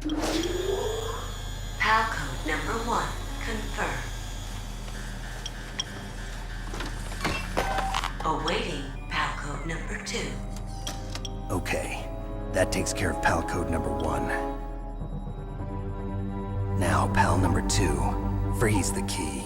PAL code number 1 confirmed. Awaiting PAL code number 2. Okay, that takes care of PAL code number 1. Now, PAL number 2. Freeze the key.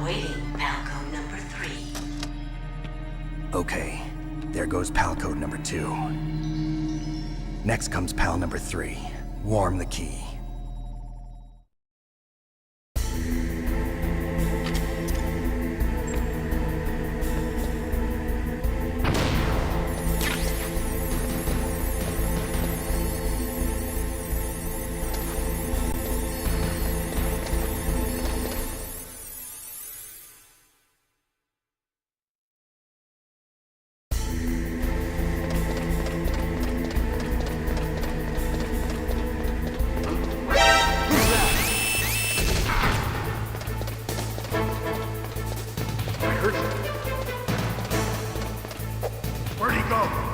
Awaiting PAL code number 3. Okay, there goes PAL code number 2. Next comes PAL number 3. Warm the key. Where'd he go?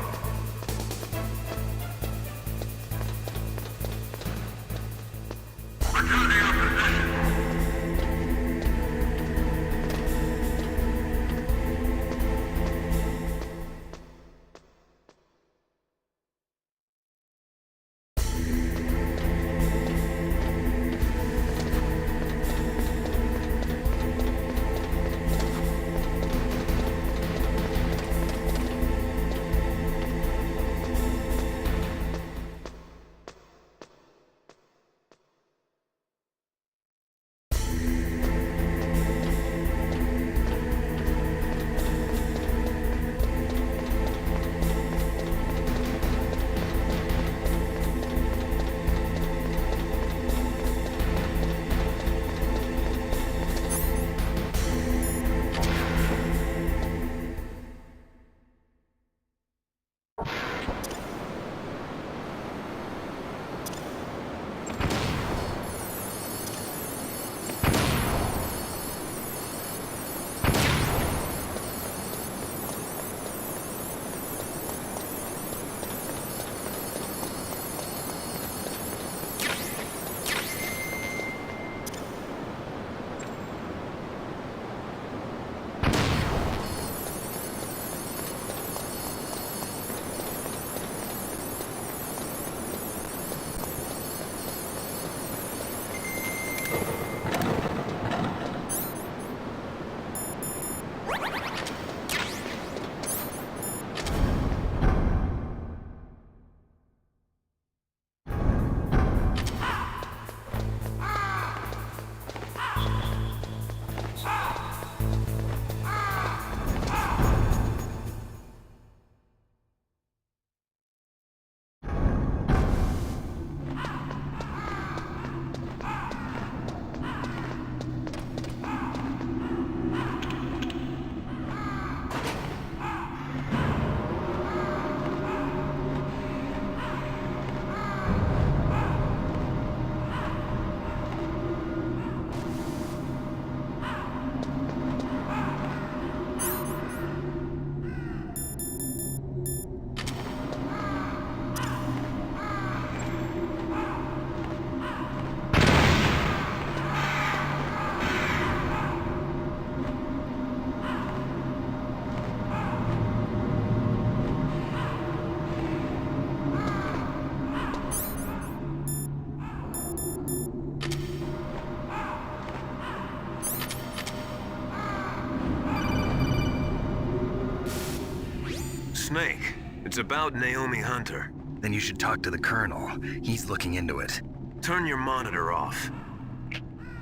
Snake, it's about Naomi Hunter. Then you should talk to the Colonel. He's looking into it. Turn your monitor off.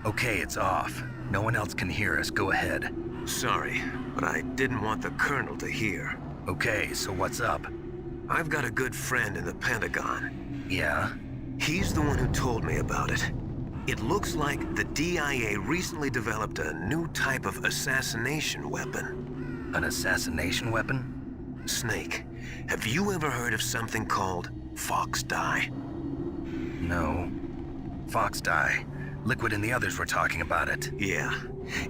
Okay, it's off. No one else can hear us. Go ahead. Sorry, but I didn't want the Colonel to hear. Okay, so what's up? I've got a good friend in the Pentagon. Yeah? He's the one who told me about it. It looks like the DIA recently developed a new type of assassination weapon. An assassination weapon? Snake, have you ever heard of something called Fox Dye? No. Fox Dye. Liquid and the others were talking about it. Yeah.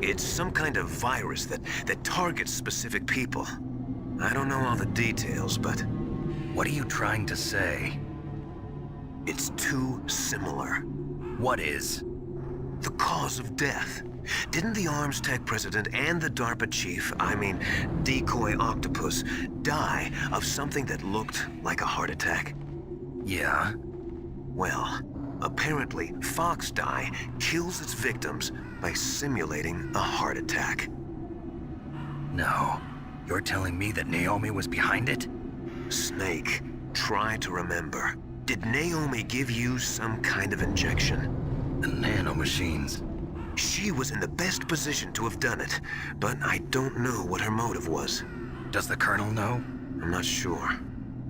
It's some kind of virus that targets specific people. I don't know all the details, but What are you trying to say? it's too similar. What is? The cause of death. Didn't the Arms Tech president and the DARPA chief, Decoy Octopus, die of something that looked like a heart attack? Yeah? Well, apparently Fox Dye kills its victims by simulating a heart attack. No. You're telling me that Naomi was behind it? Snake, try to remember. Did Naomi give you some kind of injection? The nanomachines. She was in the best position to have done it, but I don't know what her motive was. Does the Colonel know? I'm not sure.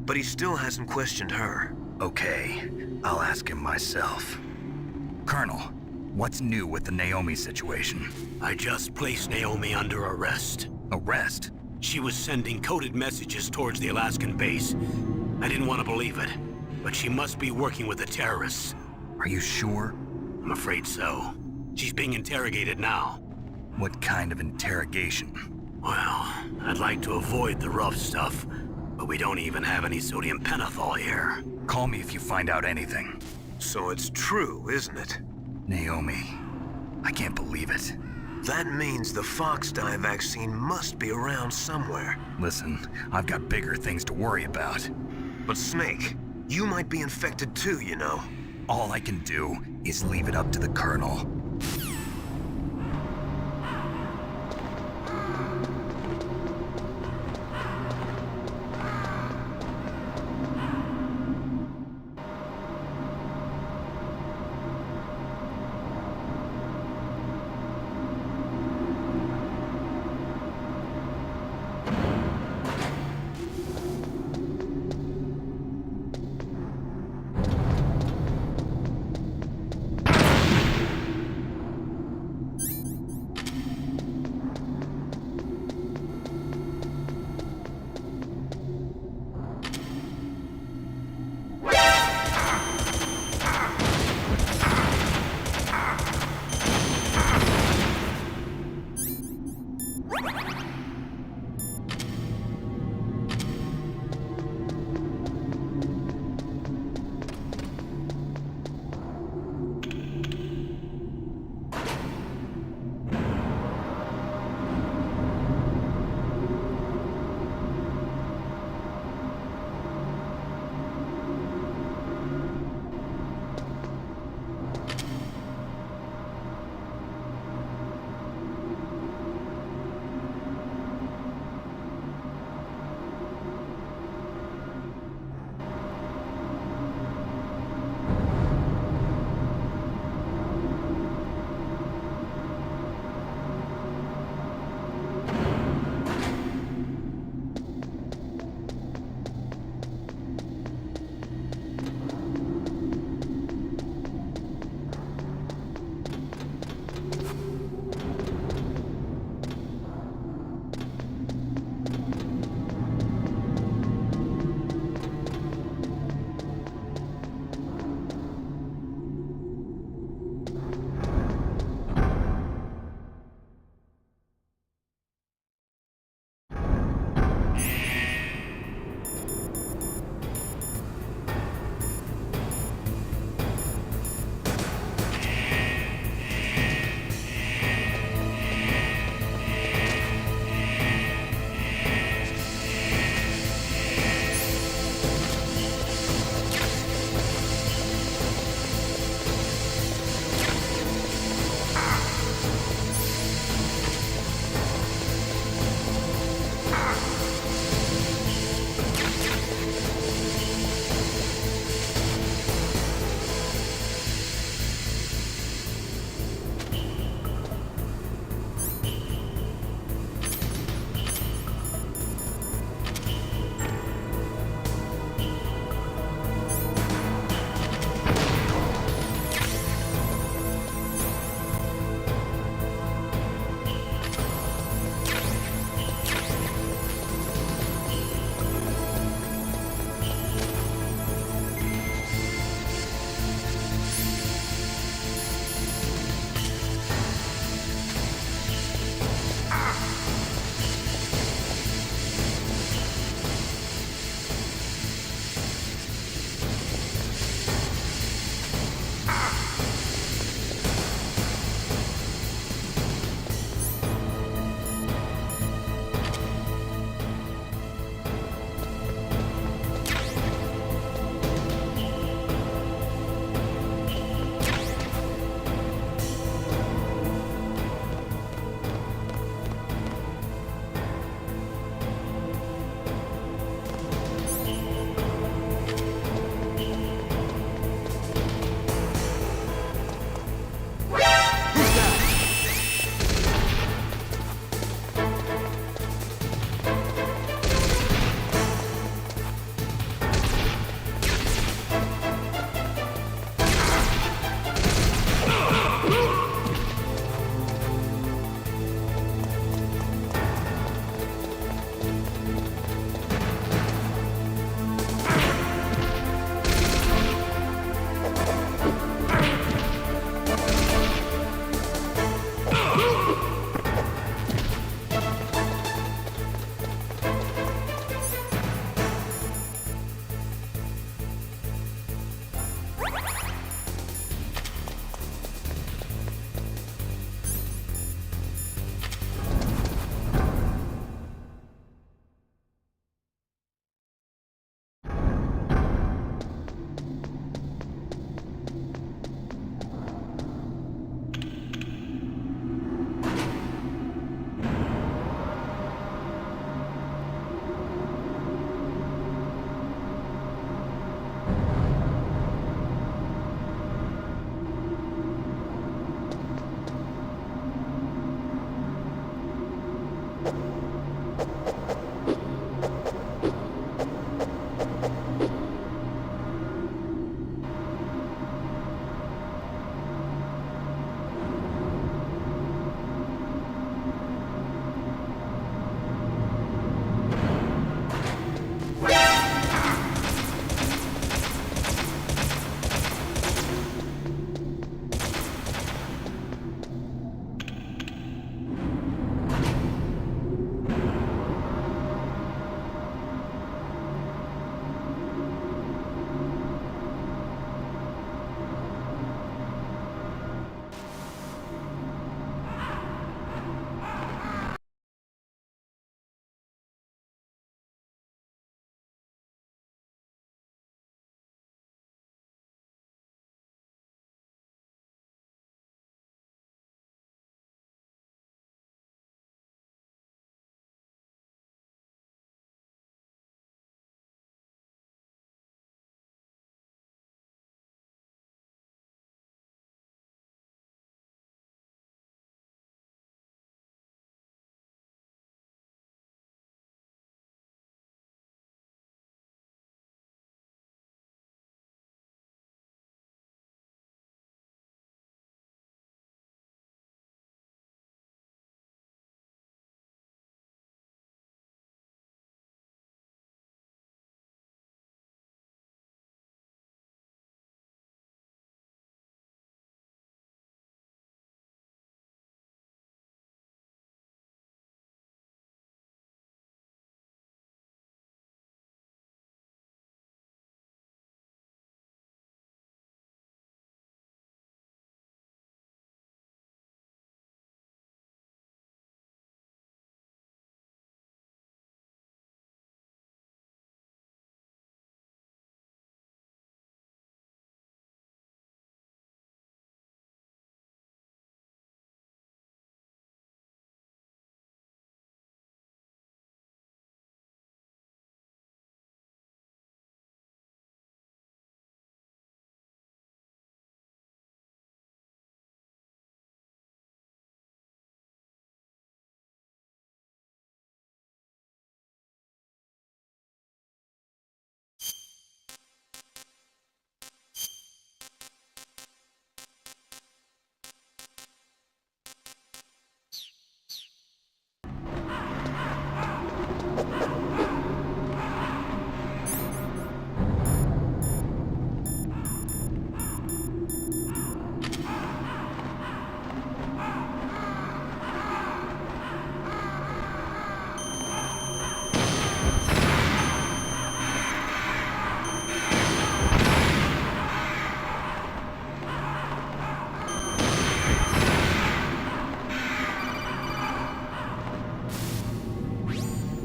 But he still hasn't questioned her. Okay, I'll ask him myself. Colonel, what's new with the Naomi situation? I just placed Naomi under arrest. Arrest? She was sending coded messages towards the Alaskan base. I didn't want to believe it, but she must be working with the terrorists. Are you sure? I'm afraid so. She's being interrogated now. What kind of interrogation? Well, I'd like to avoid the rough stuff, but we don't even have any sodium pentothal here. Call me if you find out anything. So it's true, isn't it? Naomi, I can't believe it. That means the Fox dye vaccine must be around somewhere. Listen, I've got bigger things to worry about. But Snake, you might be infected too, you know. All I can do is leave it up to the Colonel.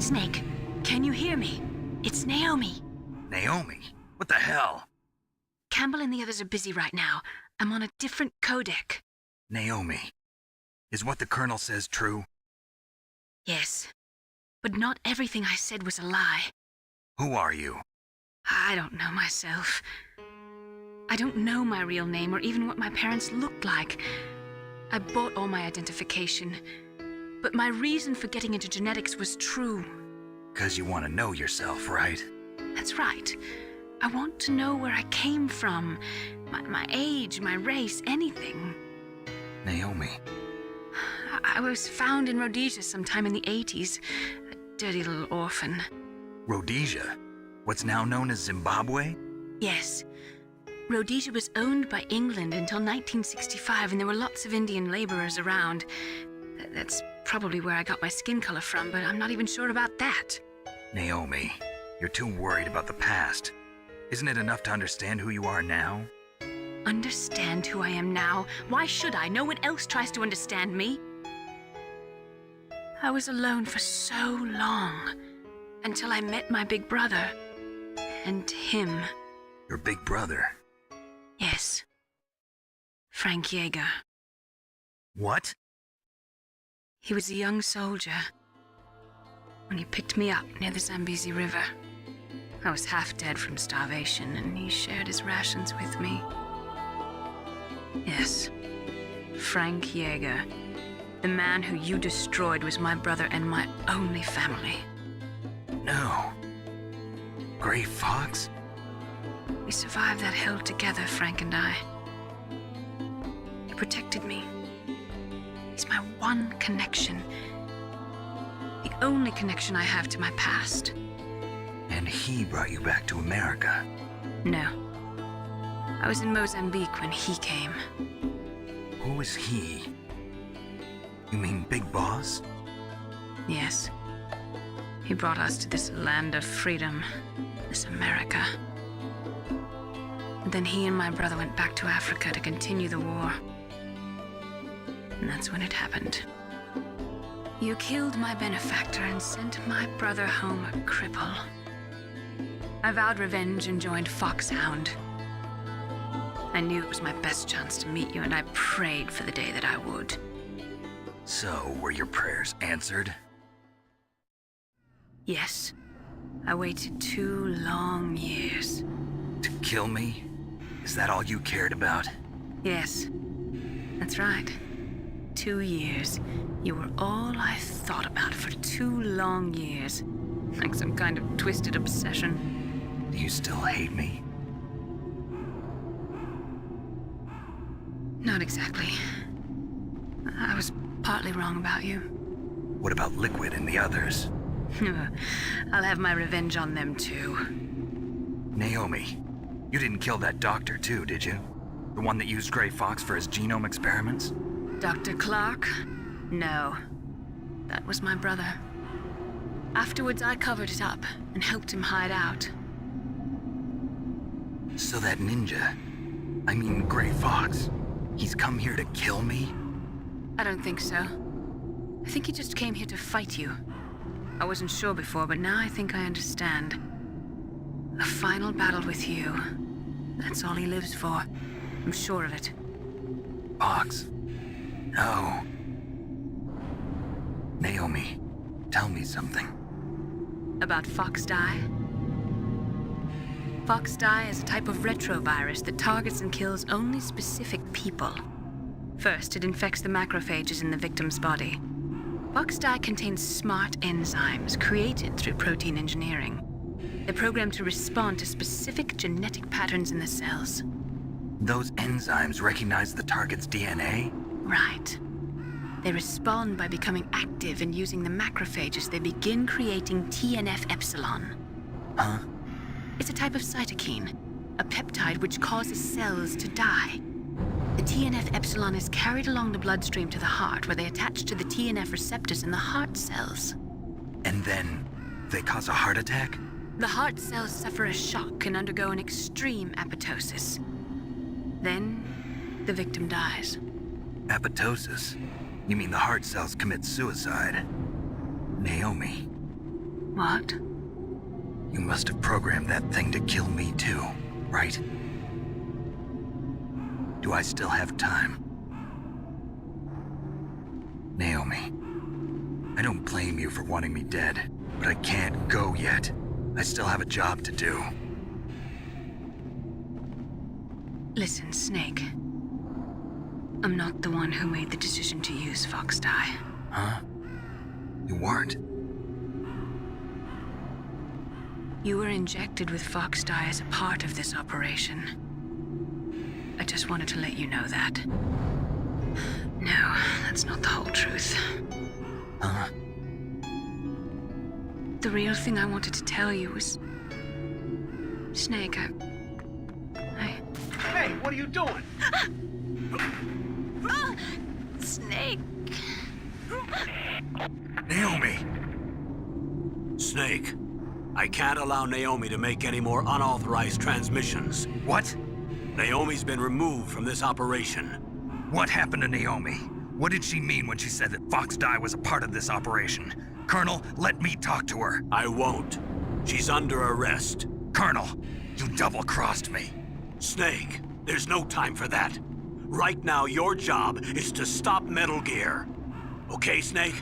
Snake, can you hear me? It's Naomi. Naomi? What the hell? Campbell and the others are busy right now. I'm on a different codec. Naomi, is what the Colonel says true? Yes, but not everything I said was a lie. Who are you? I don't know myself. I don't know my real name or even what my parents looked like. I bought all my identification, but my reason for getting into genetics was true. 'Cause you want to know yourself, right? That's right. I want to know where I came from, my age, my race, anything. Naomi. I was found in Rhodesia sometime in the 80s, a dirty little orphan. Rhodesia? What's now known as Zimbabwe? Yes. Rhodesia was owned by England until 1965, and there were lots of Indian laborers around. That's probably where I got my skin color from, but I'm not even sure about that. Naomi, you're too worried about the past. Isn't it enough to understand who you are now? Understand who I am now? Why should I? No one else tries to understand me. I was alone for so long, until I met my big brother. And him. Your big brother? Yes. Frank Yeager. What? He was a young soldier when he picked me up near the Zambezi River. I was half dead from starvation, and he shared his rations with me. Yes, Frank Yeager. The man who you destroyed was my brother and my only family. No. Gray Fox? We survived that hell together, Frank and I. He protected me. He's my one connection. The only connection I have to my past. And he brought you back to America? No. I was in Mozambique when he came. Who is he? You mean Big Boss? Yes. He brought us to this land of freedom, this America. And then he and my brother went back to Africa to continue the war. And that's when it happened. You killed my benefactor and sent my brother home a cripple. I vowed revenge and joined Foxhound. I knew it was my best chance to meet you, and I prayed for the day that I would. So, were your prayers answered? Yes. I waited 2 long years. To kill me? Is that all you cared about? Yes. That's right. 2 years. You were all I thought about for 2 long years. Like some kind of twisted obsession. Do you still hate me? Not exactly. I was partly wrong about you. What about Liquid and the others? I'll have my revenge on them too. Naomi, you didn't kill that doctor too, did you? The one that used Gray Fox for his genome experiments? Dr. Clark? No. That was my brother. Afterwards, I covered it up and helped him hide out. So that ninja, I mean Gray Fox, he's come here to kill me? I don't think so. I think he just came here to fight you. I wasn't sure before, but now I think I understand. A final battle with you. That's all he lives for. I'm sure of it. Fox? No. Naomi, tell me something. About Fox Die? Fox Die is a type of retrovirus that targets and kills only specific people. First, it infects the macrophages in the victim's body. Fox Die contains smart enzymes created through protein engineering. They're programmed to respond to specific genetic patterns in the cells. Those enzymes recognize the target's DNA? Right. They respond by becoming active and using the macrophages. They begin creating TNF-epsilon. Huh? It's a type of cytokine, a peptide which causes cells to die. The TNF-epsilon is carried along the bloodstream to the heart, where they attach to the TNF receptors in the heart cells. And then they cause a heart attack? The heart cells suffer a shock and undergo an extreme apoptosis. Then, the victim dies. Apoptosis? You mean the heart cells commit suicide? Naomi, What? You must have programmed that thing to kill me too, right? Do I still have time? Naomi, I don't blame you for wanting me dead, but I can't go yet. I still have a job to do. Listen, Snake. I'm not the one who made the decision to use Fox Die. Huh? You weren't? You were injected with Fox Die as a part of this operation. I just wanted to let you know that. No, that's not the whole truth. Huh? The real thing I wanted to tell you was... Snake, I... Hey, what are you doing? Snake! Naomi! Snake, I can't allow Naomi to make any more unauthorized transmissions. What? Naomi's been removed from this operation. What happened to Naomi? What did she mean when she said that Fox Die was a part of this operation? Colonel, let me talk to her. I won't. She's under arrest. Colonel, you double-crossed me. Snake, there's no time for that. Right now, your job is to stop Metal Gear. Okay, Snake?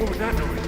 What was that noise?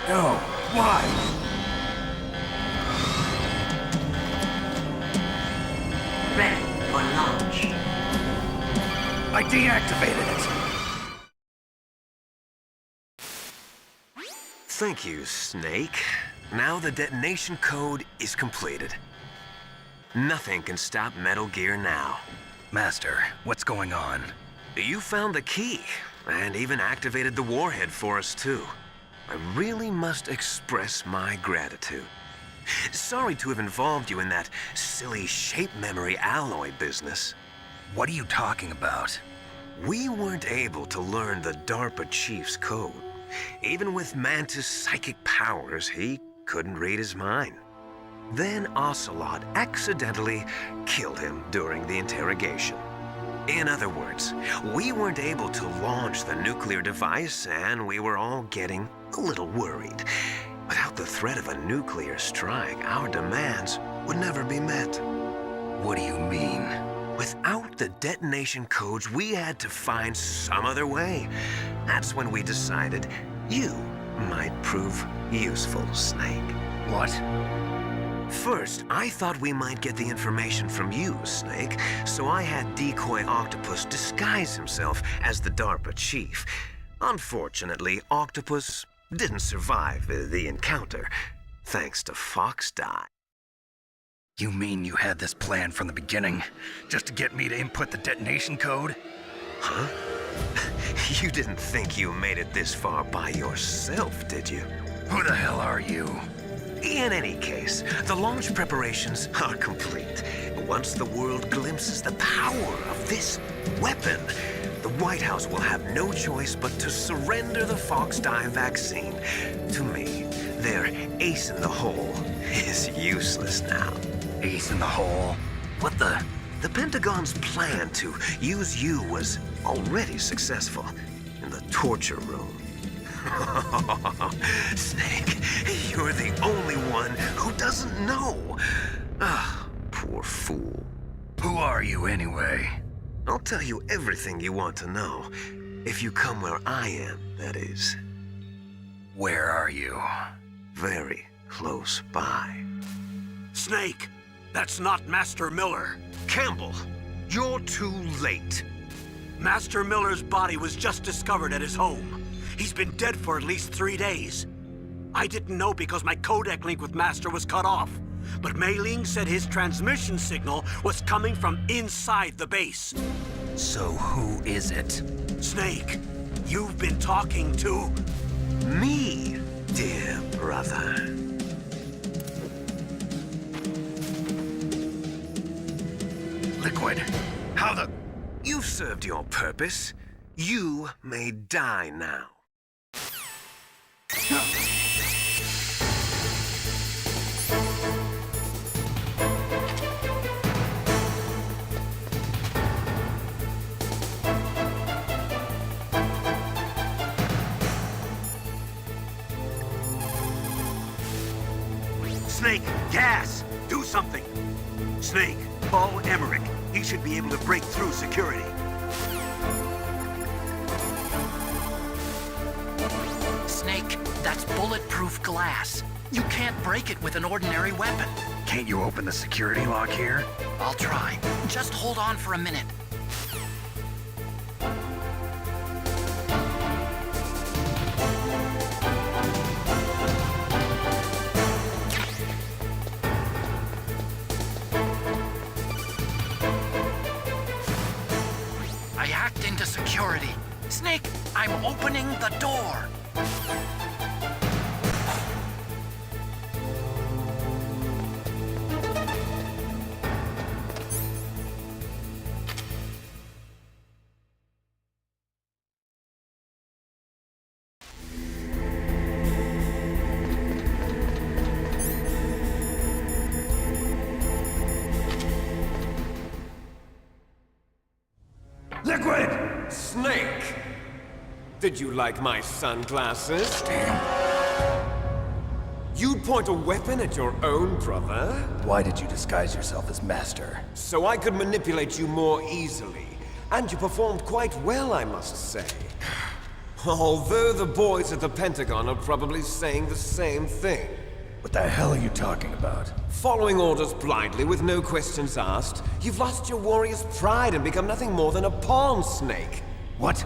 No, why? Ready for launch. I deactivated it. Thank you, Snake. Now the detonation code is completed. Nothing can stop Metal Gear now. Master, what's going on? You found the key, and even activated the warhead for us, too. I really must express my gratitude. Sorry to have involved you in that silly shape memory alloy business. What are you talking about? We weren't able to learn the DARPA chief's code. Even with Mantis' psychic powers, he couldn't read his mind. Then Ocelot accidentally killed him during the interrogation. In other words, we weren't able to launch the nuclear device, and we were all getting a little worried. Without the threat of a nuclear strike, our demands would never be met. What do you mean? Without the detonation codes, we had to find some other way. That's when we decided you might prove useful, Snake. What? First, I thought we might get the information from you, Snake, so I had Decoy Octopus disguise himself as the DARPA chief. Unfortunately, Octopus didn't survive the encounter, thanks to Fox Die. You mean you had this plan from the beginning? Just to get me to input the detonation code? Huh? You didn't think you made it this far by yourself, did you? Who the hell are you? In any case, the launch preparations are complete. Once the world glimpses the power of this weapon, the White House will have no choice but to surrender the Fox Die vaccine to me. Their ace in the hole is useless now. Ace in the hole? What the? The Pentagon's plan to use you was already successful in the torture room. Snake, you're the only one who doesn't know. Ah, poor fool. Who are you anyway? I'll tell you everything you want to know. If you come where I am, that is. Where are you? Very close by. Snake, that's not Master Miller. Campbell, you're too late. Master Miller's body was just discovered at his home. He's been dead for at least 3 days. I didn't know because my codec link with Master was cut off. But Mei Ling said his transmission signal was coming from inside the base. So who is it? Snake, you've been talking to... Me, dear brother. Liquid. How the... You've served your purpose. You may die now. Snake, gas! Do something! Snake, call Emmerich. He should be able to break through security. Snake, that's bulletproof glass. You can't break it with an ordinary weapon. Can't you open the security lock here? I'll try. Just hold on for a minute. I hacked into security. Snake, I'm opening the door. Liquid! Snake! Did you like my sunglasses? You'd point a weapon at your own brother? Why did you disguise yourself as Master? So I could manipulate you more easily. And you performed quite well, I must say. Although the boys at the Pentagon are probably saying the same thing. What the hell are you talking about? Following orders blindly with no questions asked, you've lost your warrior's pride and become nothing more than a pawn, Snake. What?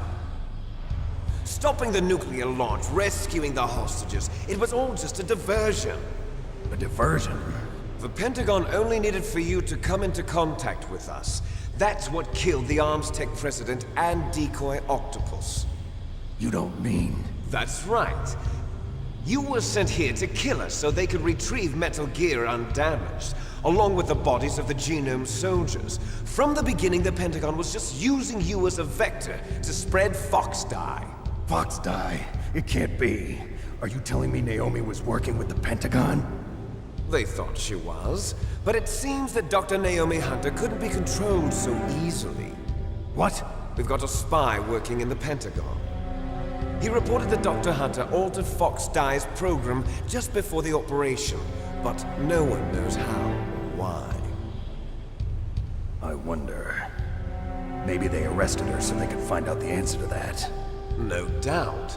Stopping the nuclear launch, rescuing the hostages, it was all just a diversion. A diversion? The Pentagon only needed for you to come into contact with us. That's what killed the Armstech president and decoy Octopus. You don't mean... That's right. You were sent here to kill us so they could retrieve Metal Gear undamaged, along with the bodies of the Genome soldiers. From the beginning, the Pentagon was just using you as a vector to spread Fox Die. Fox Die? It can't be. Are you telling me Naomi was working with the Pentagon? They thought she was, but it seems that Dr. Naomi Hunter couldn't be controlled so easily. What? We've got a spy working in the Pentagon. He reported that Dr. Hunter altered Fox Die's program just before the operation, but no one knows how or why. I wonder... Maybe they arrested her so they could find out the answer to that. No doubt.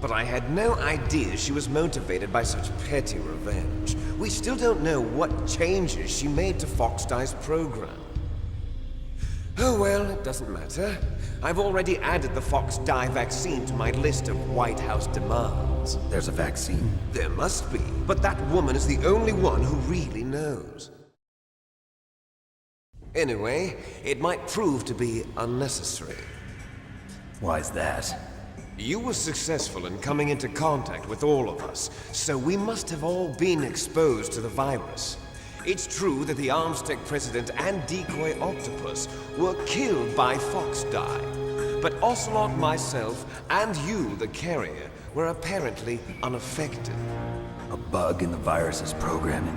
But I had no idea she was motivated by such petty revenge. We still don't know what changes she made to Fox Die's program. Oh well, it doesn't matter. I've already added the Fox Die vaccine to my list of White House demands. There's a vaccine? There must be, but that woman is the only one who really knows. Anyway, it might prove to be unnecessary. Why's that? You were successful in coming into contact with all of us, so we must have all been exposed to the virus. It's true that the Armstech president and decoy Octopus were killed by Fox Die, but Ocelot, myself, and you, the carrier, were apparently unaffected. A bug in the virus's programming?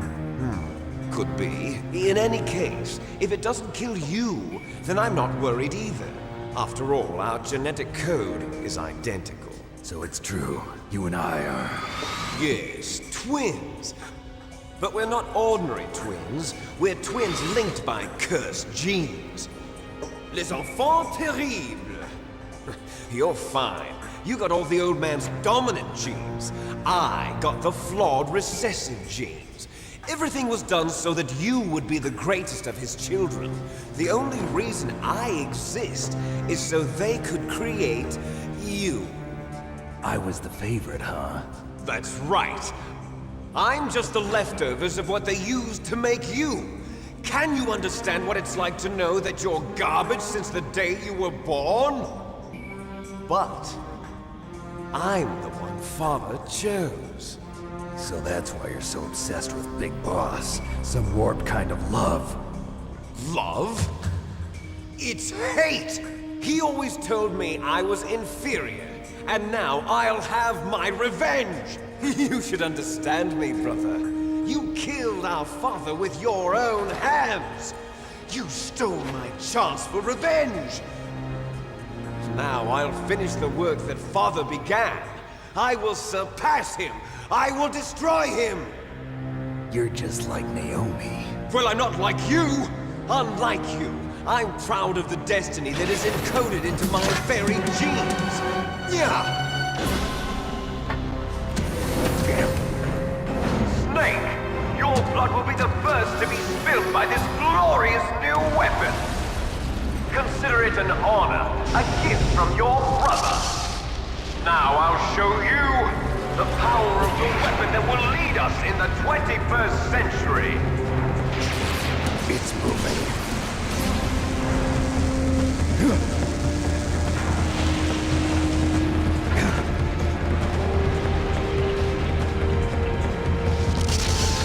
Could be. In any case, if it doesn't kill you, then I'm not worried either. After all, our genetic code is identical. So it's true. You and I are... Yes, twins. But we're not ordinary twins. We're twins linked by cursed genes. Les enfants terribles. You're fine. You got all the old man's dominant genes. I got the flawed recessive genes. Everything was done so that you would be the greatest of his children. The only reason I exist is so they could create you. I was the favorite, huh? That's right. I'm just the leftovers of what they used to make you. Can you understand what it's like to know that you're garbage since the day you were born? But I'm the one Father chose. So that's why you're so obsessed with Big Boss. Some warped kind of love. Love? It's hate! He always told me I was inferior, and now I'll have my revenge! You should understand me, brother. You killed our father with your own hands! You stole my chance for revenge! Now I'll finish the work that Father began. I will surpass him! I will destroy him! You're just like Naomi. Well, I'm not like you! Unlike you, I'm proud of the destiny that is encoded into my very genes! Yeah! Snake! Your blood will be the first to be spilled by this glorious new weapon! Consider it an honor, a gift from your brother! Now I'll show you the power of the weapon that will lead us in the 21st century! It's moving.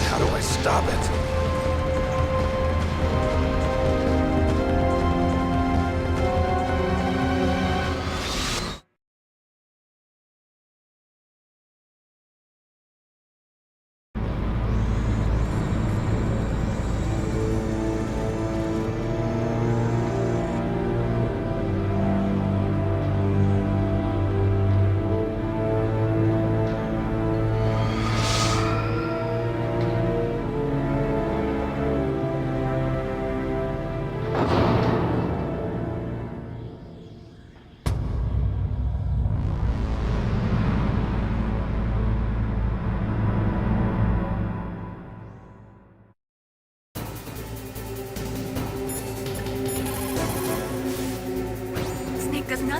How do I stop it?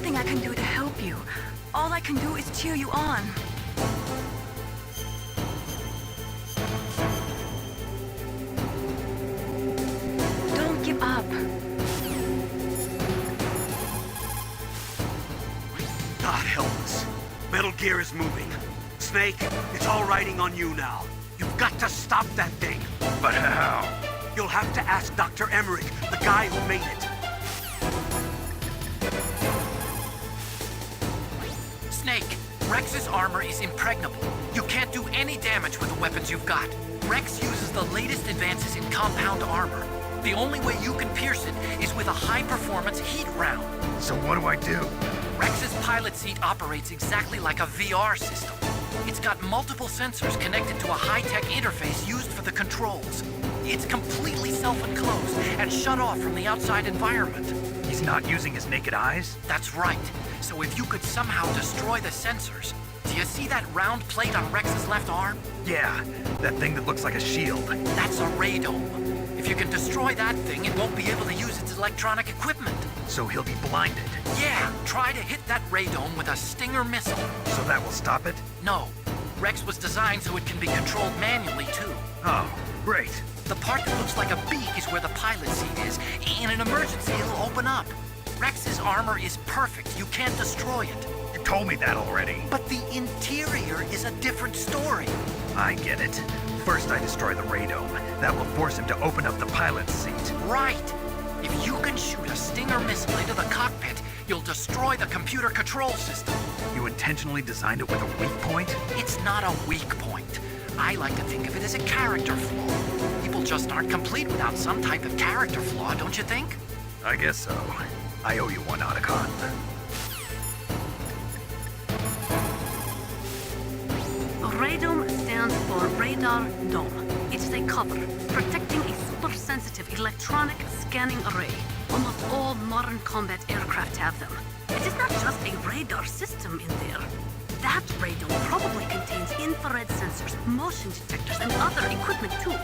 nothing I can do to help you. All I can do is cheer you on. Don't give up. God help us. Metal Gear is moving. Snake, it's all riding on you now. You've got to stop that thing. But how? You'll have to ask Dr. Emmerich, the guy who made it. Snake, Rex's armor is impregnable. You can't do any damage with the weapons you've got. Rex uses the latest advances in compound armor. The only way you can pierce it is with a high-performance heat round. So what do I do? Rex's pilot seat operates exactly like a VR system. It's got multiple sensors connected to a high-tech interface used for the controls. It's completely self-enclosed and shut off from the outside environment. He's not using his naked eyes? That's right. So if you could somehow destroy the sensors... Do you see that round plate on Rex's left arm? Yeah, that thing that looks like a shield. That's a radome. If you can destroy that thing, it won't be able to use its electronic equipment. So he'll be blinded. Yeah, try to hit that radome with a Stinger missile. So that will stop it? No. Rex was designed so it can be controlled manually, too. Oh, great. The part that looks like a beak is where the pilot seat is. In an emergency, it'll open up. Rex's armor is perfect. You can't destroy it. You told me that already. But the interior is a different story. I get it. First I destroy the radome. That will force him to open up the pilot's seat. Right. If you can shoot a Stinger missile into the cockpit, you'll destroy the computer control system. You intentionally designed it with a weak point? It's not a weak point. I like to think of it as a character flaw. People just aren't complete without some type of character flaw, don't you think? I guess so. I owe you one, Otacon. Radome stands for Radar Dome. It is a cover, protecting a super-sensitive electronic scanning array. Almost all modern combat aircraft have them. It is not just a radar system in there. That radome probably contains infrared sensors, motion detectors, and other equipment too.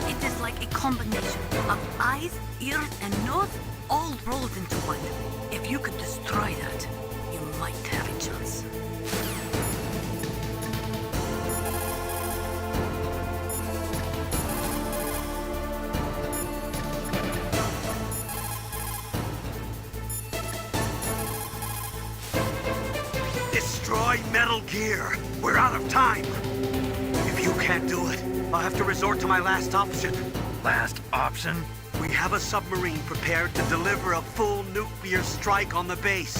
It is like a combination of eyes, ears, and nose all rolled into one. If you could destroy that, you might have a chance. Destroy Metal Gear. We're out of time. If you can't do it, I'll have to resort to my last option. Last option? We have a submarine prepared to deliver a full nuclear strike on the base.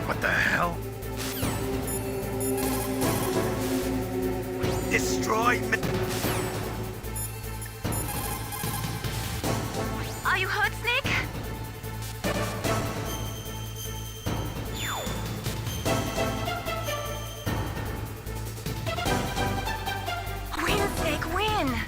What the hell? Destroy Are you hurt, Snake? Win, Snake, win!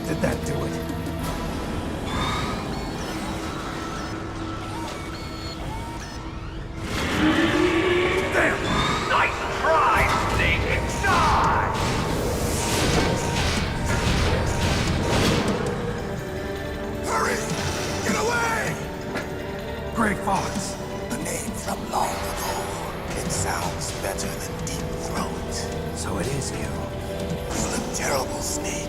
Did that do it? miss you. You look terrible, Snake.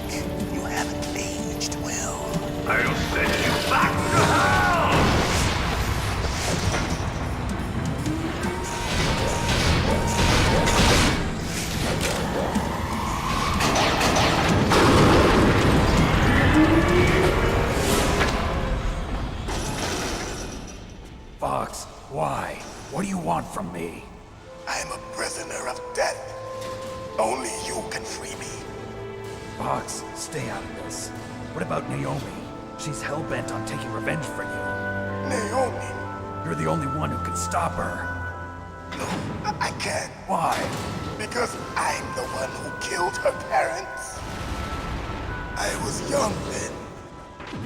You haven't aged well. I'll send you back to hell! Fox, why? What do you want from me? I'm a prisoner of death. Only you can free me. Fox, stay out of this. What about Naomi? She's hell-bent on taking revenge for you. Naomi? You're the only one who can stop her. No, I can't. Why? Because I'm the one who killed her parents. I was young then,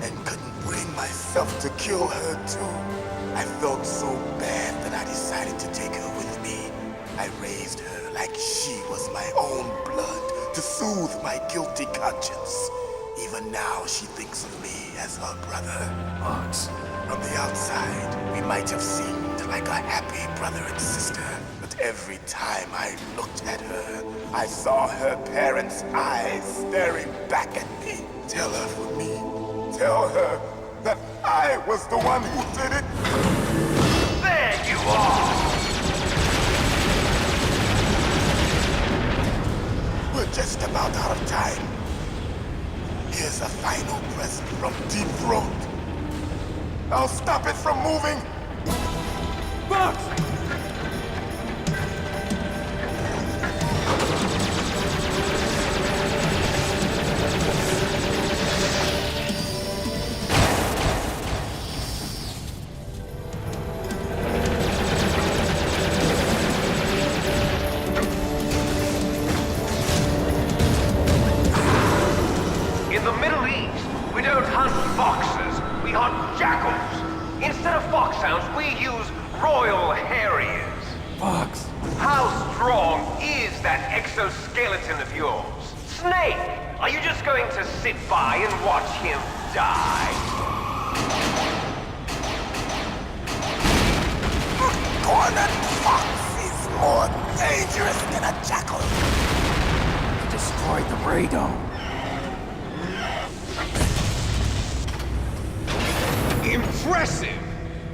and couldn't bring myself to kill her too. I felt so bad that I decided to take her with me. I raised her like she was my own blood to soothe my guilty conscience. Even now, she thinks of me as her brother. Fox. From the outside, we might have seemed like a happy brother and sister, but every time I looked at her, I saw her parents' eyes staring back at me. Tell her for me. Tell her that I was the one who did it. There you are! We're just about out of time. Here's a final present from Deep Throat. I'll stop it from moving. Fox! In the Middle East, we don't hunt foxes, we hunt jackals. Instead of foxhounds, we use Royal Harriers. Fox! How strong is that exoskeleton of yours? Snake, are you just going to sit by and watch him die? Cornered fox is more dangerous than a jackal. You destroyed the radome. Impressive!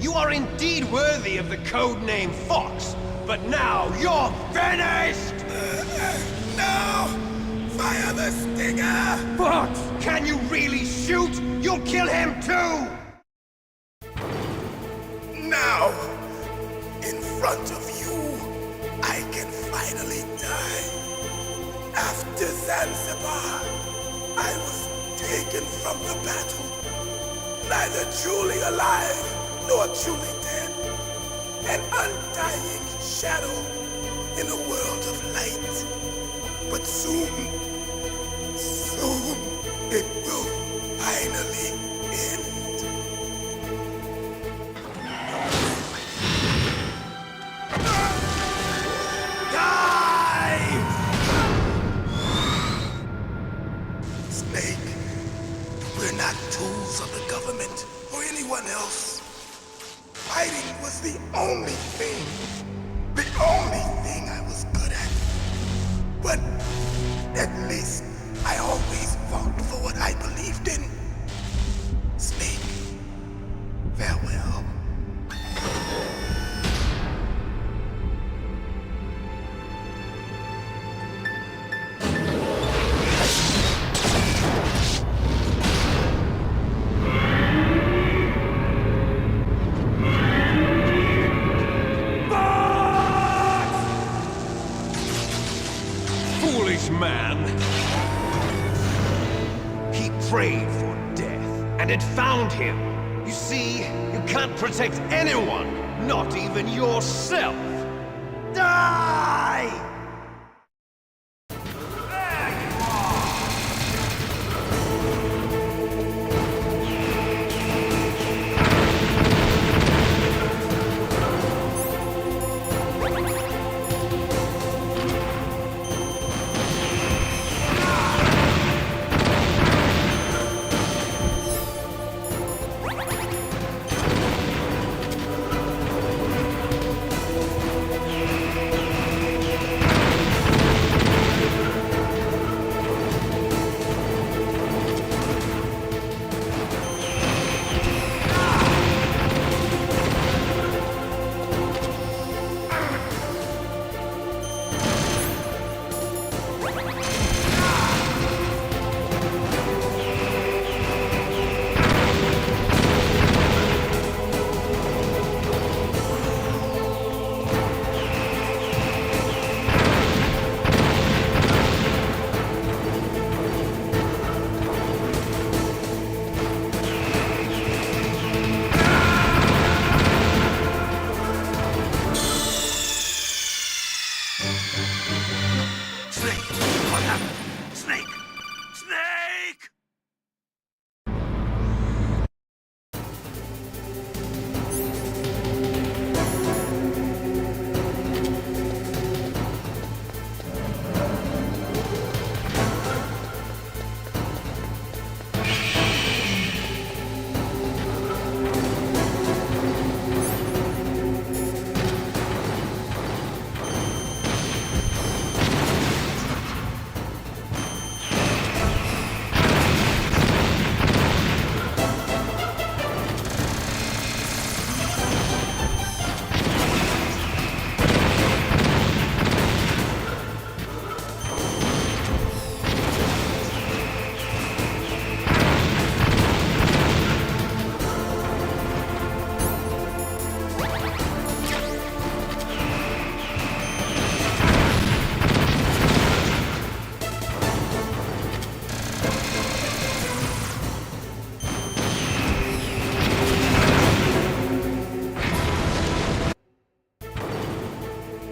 You are indeed worthy of the codename Fox, but now you're finished! No! Fire the stinger! Fox! Can you really shoot? You'll kill him too! Now, in front of you, I can finally die. After Zanzibar, I was taken from the battle. Neither truly alive nor truly dead. An undying shadow in a world of light. But soon it will finally end. Die! Snake, we're not tools of the government or anyone else. Fighting was the only thing I was good at. But at least I always fought for what I believed in. Snake, farewell. Foolish man. He prayed for death, and it found him. You see, you can't protect anyone, not even yourself. Die! Snake! Snake!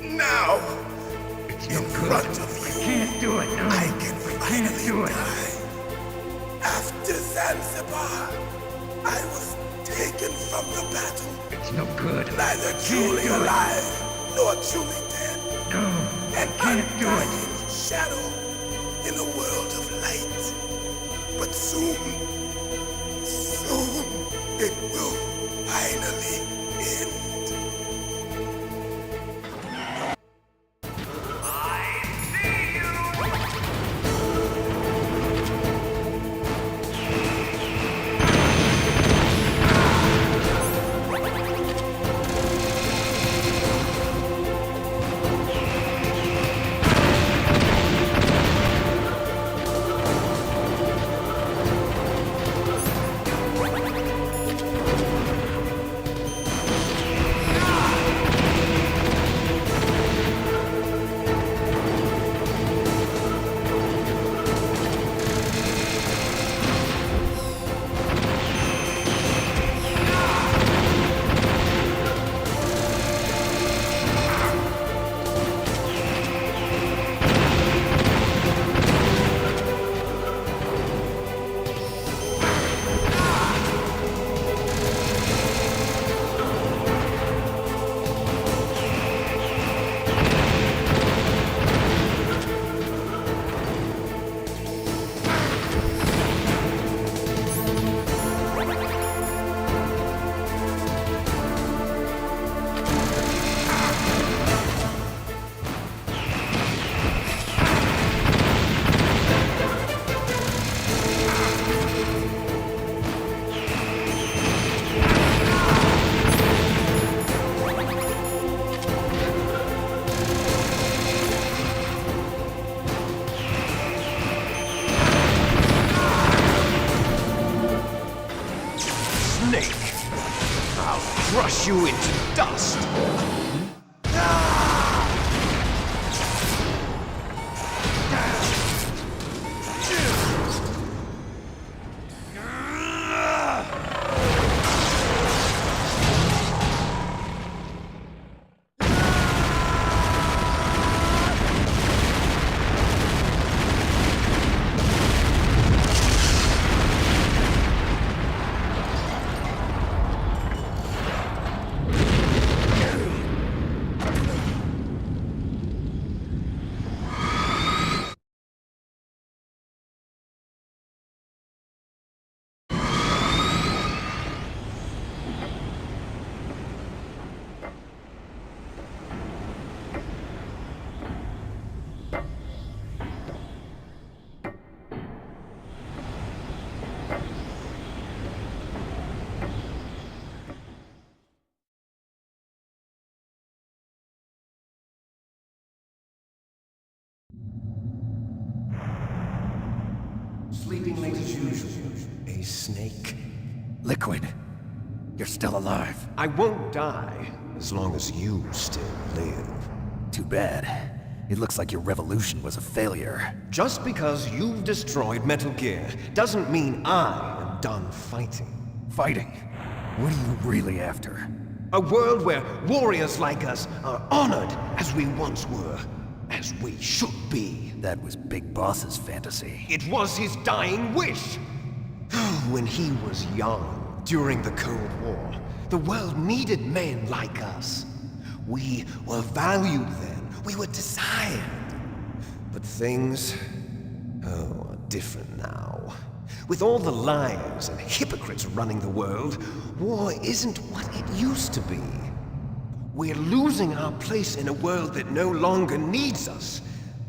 Now, in front of you, Can't do it, no. I can finally do it. die. After Zanzibar, I was taken from the battle, It's no good. neither truly do it. alive nor truly dead. No, An can't do it. undying shadow in a world of light. But soon, it will finally end. Snake! I'll crush you into dust! Sleeping late as usual. A snake. Liquid, you're still alive. I won't die as long as you still live. Too bad. It looks like your revolution was a failure. Just because you've destroyed Metal Gear doesn't mean I am done fighting. Fighting? What are you really after? A world where warriors like us are honored as we once were. as we should be. That was Big Boss's fantasy. It was his dying wish. When he was young, during the Cold War, the world needed men like us. We were valued then. We were desired. But things, are different now. With all the liars and hypocrites running the world, war isn't what it used to be. We're losing our place in a world that no longer needs us.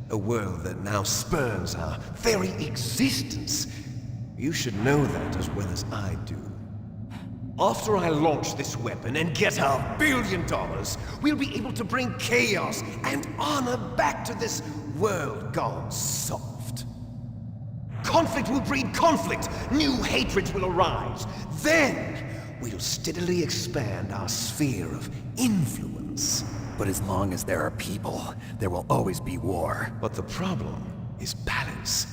A world that now spurns our very existence. You should know that as well as I do. After I launch this weapon and get our $1 billion, we'll be able to bring chaos and honor back to this world gone soft. Conflict will breed conflict. New hatreds will arise. Then, we'll steadily expand our sphere of influence. But as long as there are people, there will always be war. But the problem is balance.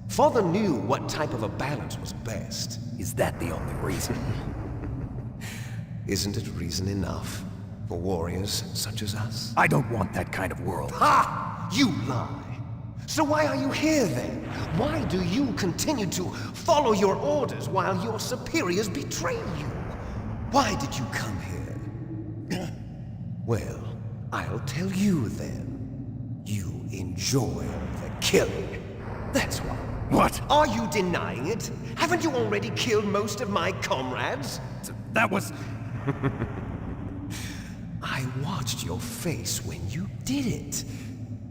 Father knew what type of a balance was best. Is that the only reason? Isn't it reason enough for warriors such as us? I don't want that kind of world. Ha! You lie! So why are you here then? Why do you continue to follow your orders while your superiors betray you? Why did you come here? Well, I'll tell you then. You enjoy the killing. That's why. What? Are you denying it? Haven't you already killed most of my comrades? That was... I watched your face when you did it.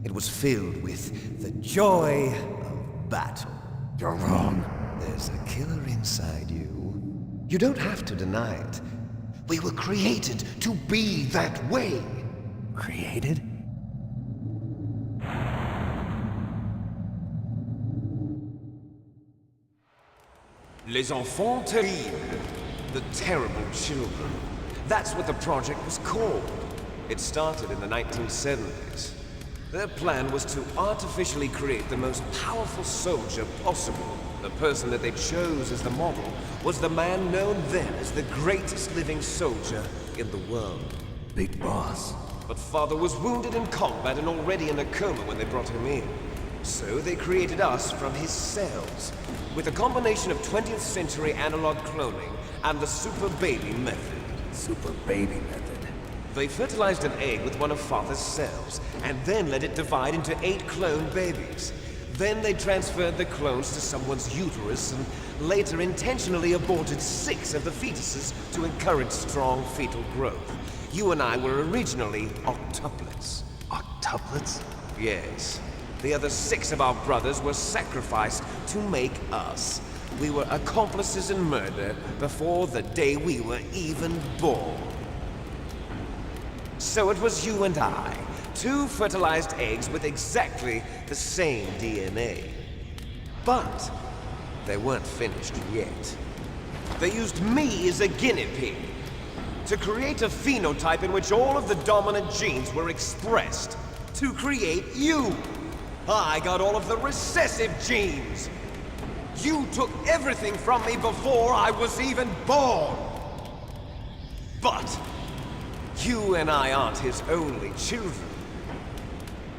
It was filled with the joy of battle. You're wrong. There's a killer inside you. You don't have to deny it. We were created to be that way. Created? Les enfants terribles. The terrible children. That's what the project was called. It started in the 1970s. Their plan was to artificially create the most powerful soldier possible. The person that they chose as the model was the man known then as the greatest living soldier in the world. Big Boss. But Father was wounded in combat and already in a coma when they brought him in. So they created us from his cells, with a combination of 20th century analog cloning and the Super Baby method. Super Baby method. They fertilized an egg with one of Father's cells, and then let it divide into 8 clone babies. Then they transferred the clones to someone's uterus, and later intentionally aborted 6 of the fetuses to encourage strong fetal growth. You and I were originally octuplets. Octuplets? Yes. The other 6 of our brothers were sacrificed to make us. We were accomplices in murder before the day we were even born. So it was you and I, 2 fertilized eggs with exactly the same DNA. But they weren't finished yet. They used me as a guinea pig to create a phenotype in which all of the dominant genes were expressed to create you. I got all of the recessive genes. You took everything from me before I was even born. But you and I aren't his only children.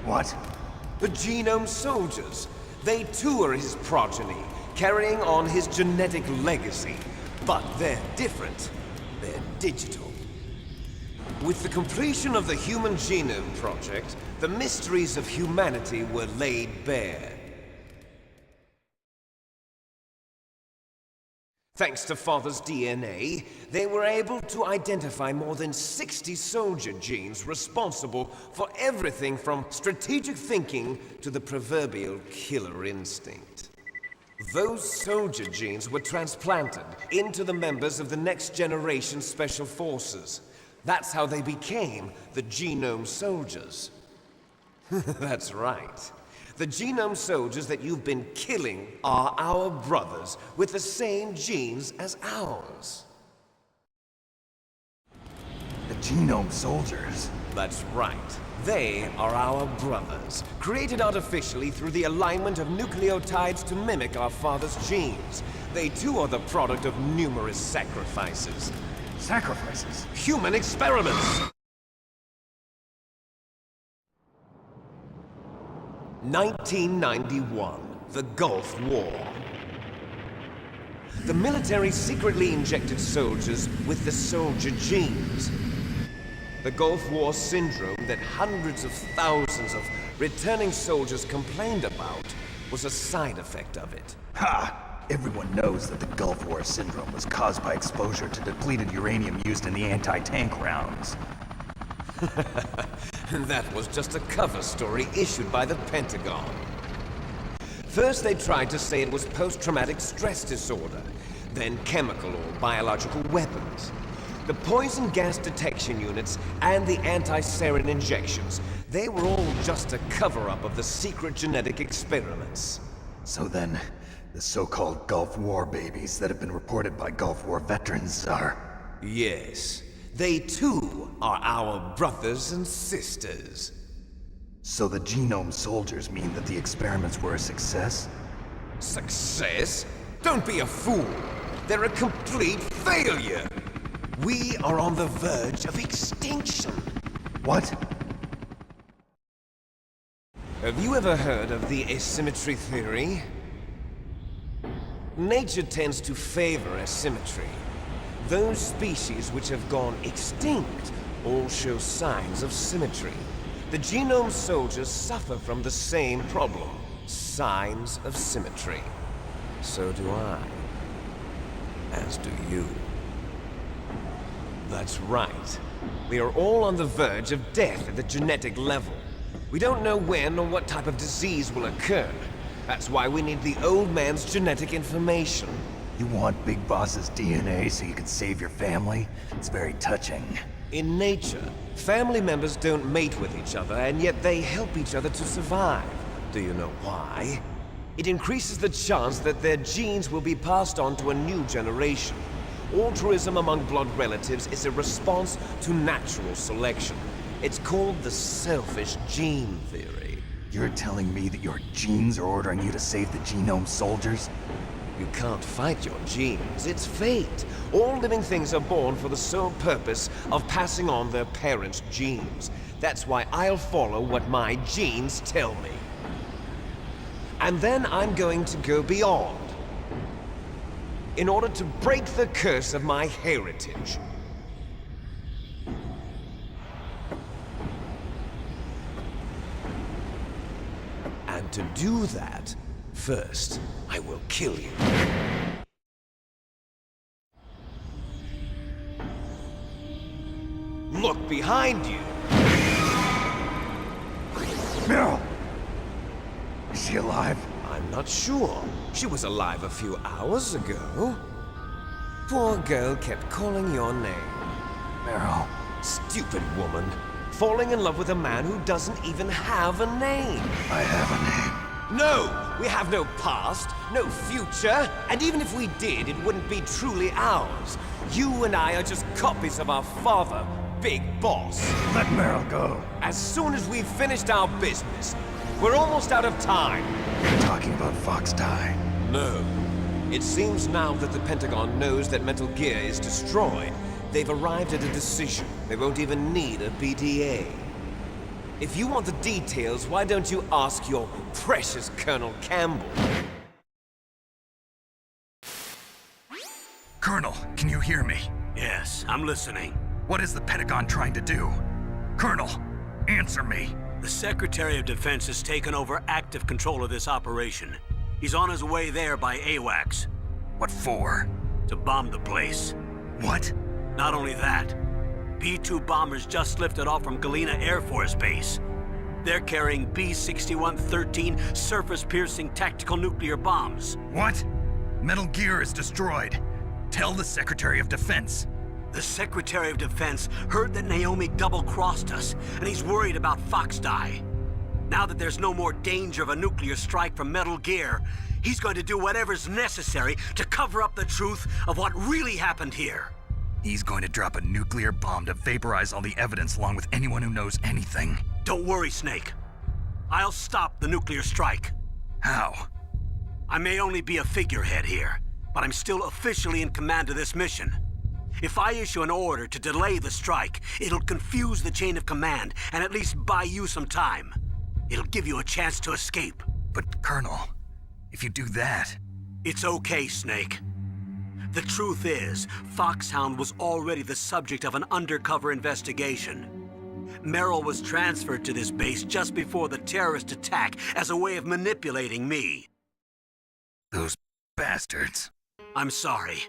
What? The Genome Soldiers. They too are his progeny, carrying on his genetic legacy. But they're different. They're digital. With the completion of the Human Genome Project, the mysteries of humanity were laid bare. Thanks to Father's DNA, they were able to identify more than 60 soldier genes responsible for everything from strategic thinking to the proverbial killer instinct. Those soldier genes were transplanted into the members of the next generation Special Forces. That's how they became the Genome Soldiers. That's right. The Genome Soldiers that you've been killing are our brothers with the same genes as ours. The Genome Soldiers? That's right. They are our brothers, created artificially through the alignment of nucleotides to mimic our father's genes. They too are the product of numerous sacrifices. Sacrifices? Human experiments! 1991, the Gulf War. The military secretly injected soldiers with the soldier genes. The Gulf War syndrome that hundreds of thousands of returning soldiers complained about was a side effect of it. Ha! Everyone knows that the Gulf War syndrome was caused by exposure to depleted uranium used in the anti-tank rounds. That was just a cover story issued by the Pentagon. First they tried to say it was post-traumatic stress disorder, then chemical or biological weapons. The poison gas detection units and the anti-sarin injections, they were all just a cover-up of the secret genetic experiments. So then, the so-called Gulf War babies that have been reported by Gulf War veterans are... Yes, they too are our brothers and sisters. So the genome soldiers mean that the experiments were a success? Success? Don't be a fool! They're a complete failure! We are on the verge of extinction! What? Have you ever heard of the asymmetry theory? Nature tends to favor asymmetry. Those species which have gone extinct all show signs of symmetry. The genome soldiers suffer from the same problem, signs of symmetry. So do I. As do you. That's right. We are all on the verge of death at the genetic level. We don't know when or what type of disease will occur. That's why we need the old man's genetic information. You want Big Boss's DNA so you can save your family? It's very touching. In nature, family members don't mate with each other, and yet they help each other to survive. Do you know why? It increases the chance that their genes will be passed on to a new generation. Altruism among blood relatives is a response to natural selection. It's called the selfish gene theory. You're telling me that your genes are ordering you to save the genome soldiers? You can't fight your genes. It's fate. All living things are born for the sole purpose of passing on their parents' genes. That's why I'll follow what my genes tell me. And then I'm going to go beyond. In order to break the curse of my heritage. And to do that, first, I will kill you. Look behind you! Meryl! Is she alive? I'm not sure. She was alive a few hours ago. Poor girl kept calling your name. Meryl. Stupid woman. Falling in love with a man who doesn't even have a name. I have a name. No! We have no past, no future, and even if we did, it wouldn't be truly ours. You and I are just copies of our father, Big Boss. Let Meryl go. As soon as we've finished our business, we're almost out of time. You're talking about Fox Die. No. It seems now that the Pentagon knows that Metal Gear is destroyed. They've arrived at a decision. They won't even need a BDA. If you want the details, why don't you ask your precious Colonel Campbell? Colonel, can you hear me? Yes, I'm listening. What is the Pentagon trying to do? Colonel, answer me. The Secretary of Defense has taken over active control of this operation. He's on his way there by AWACS. What for? To bomb the place. What? Not only that, B-2 bombers just lifted off from Galena Air Force Base. They're carrying B-6113 surface-piercing tactical nuclear bombs. What? Metal Gear is destroyed. Tell the Secretary of Defense. The Secretary of Defense heard that Naomi double-crossed us, and he's worried about Fox Die. Now that there's no more danger of a nuclear strike from Metal Gear, he's going to do whatever's necessary to cover up the truth of what really happened here. He's going to drop a nuclear bomb to vaporize all the evidence along with anyone who knows anything. Don't worry, Snake. I'll stop the nuclear strike. How? I may only be a figurehead here, but I'm still officially in command of this mission. If I issue an order to delay the strike, it'll confuse the chain of command and at least buy you some time. It'll give you a chance to escape. But, Colonel, if you do that... It's okay, Snake. The truth is, Foxhound was already the subject of an undercover investigation. Merrill was transferred to this base just before the terrorist attack as a way of manipulating me. Those bastards. I'm sorry.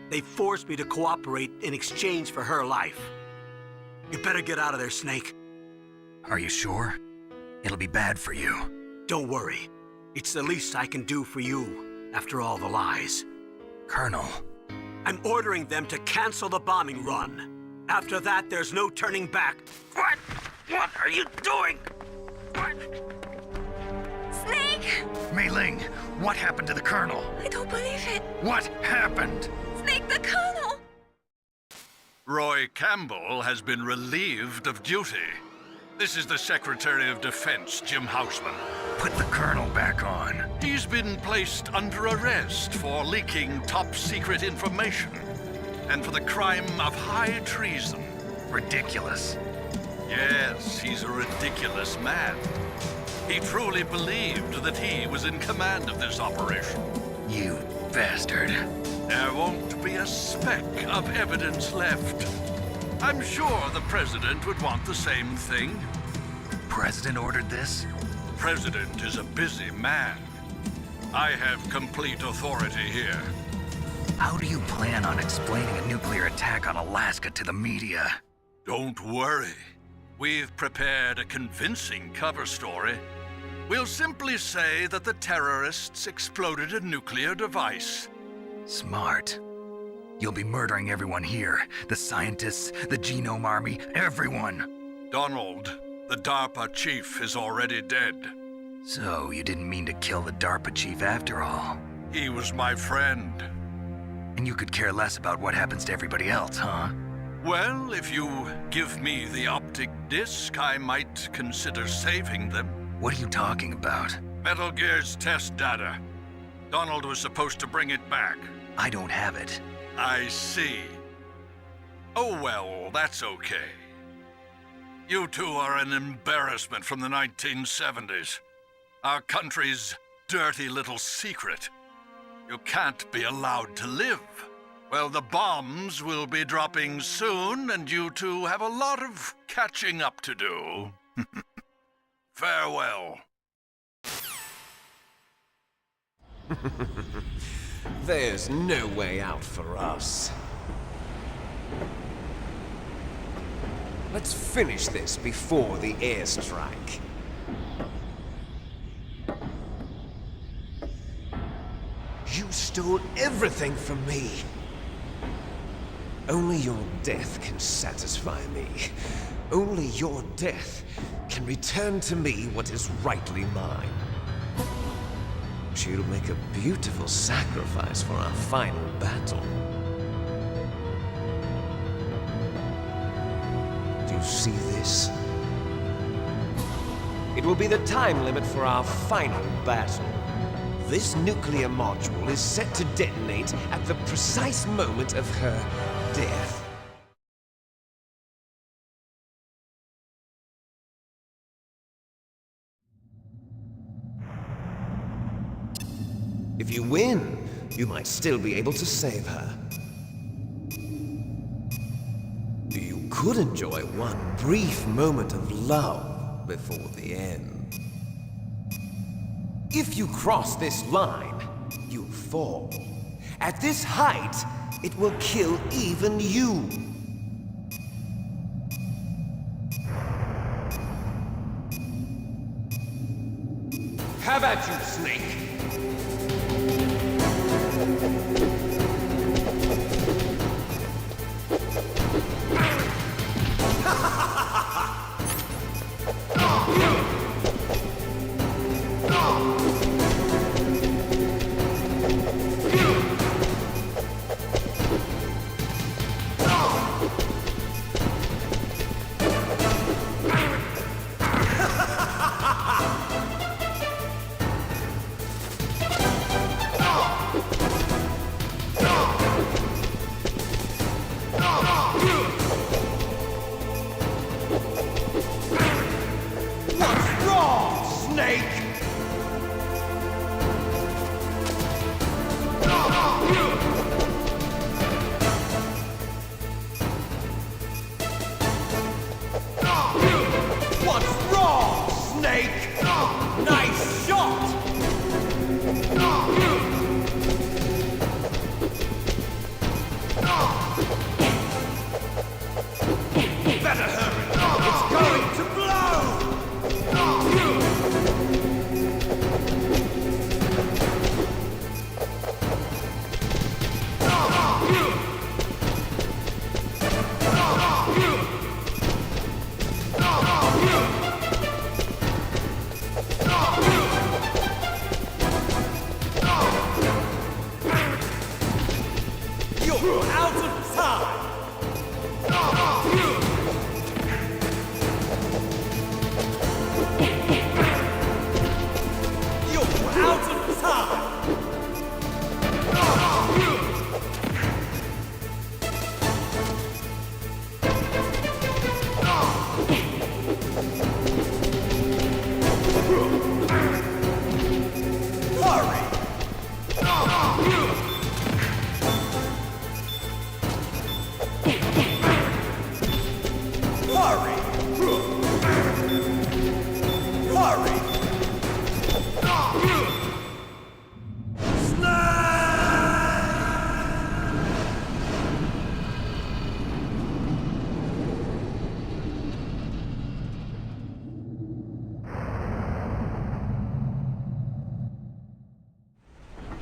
They forced me to cooperate in exchange for her life. You better get out of there, Snake. Are you sure? It'll be bad for you. Don't worry. It's the least I can do for you, after all the lies. Colonel. I'm ordering them to cancel the bombing run. After that, there's no turning back. What? What are you doing? What? Snake! Mei Ling, what happened to the Colonel? I don't believe it. What happened? Snake, the Colonel! Roy Campbell has been relieved of duty. This is the Secretary of Defense, Jim Houseman. Put the Colonel back on. He's been placed under arrest for leaking top-secret information and for the crime of high treason. Ridiculous. Yes, he's a ridiculous man. He truly believed that he was in command of this operation. You bastard. There won't be a speck of evidence left. I'm sure the President would want the same thing. President ordered this? President is a busy man. I have complete authority here. How do you plan on explaining a nuclear attack on Alaska to the media? Don't worry. We've prepared a convincing cover story. We'll simply say that the terrorists exploded a nuclear device. Smart. You'll be murdering everyone here. The scientists, the Genome Army, everyone. Donald, the DARPA chief, is already dead. So, you didn't mean to kill the DARPA chief after all? He was my friend. And you could care less about what happens to everybody else, huh? Well, if you give me the optic disc, I might consider saving them. What are you talking about? Metal Gear's test data. Donald was supposed to bring it back. I don't have it. I see. Oh well, that's okay. You two are an embarrassment from the 1970s. Our country's dirty little secret. You can't be allowed to live. Well, the bombs will be dropping soon, and you two have a lot of catching up to do. Farewell. There's no way out for us. Let's finish this before the airstrike. You stole everything from me. Only your death can satisfy me. Only your death can return to me what is rightly mine. She'll make a beautiful sacrifice for our final battle. Do you see this? It will be the time limit for our final battle. This nuclear module is set to detonate at the precise moment of her death. If you win, you might still be able to save her. You could enjoy one brief moment of love before the end. If you cross this line, you'll fall. At this height, it will kill even you. How about you, Snake?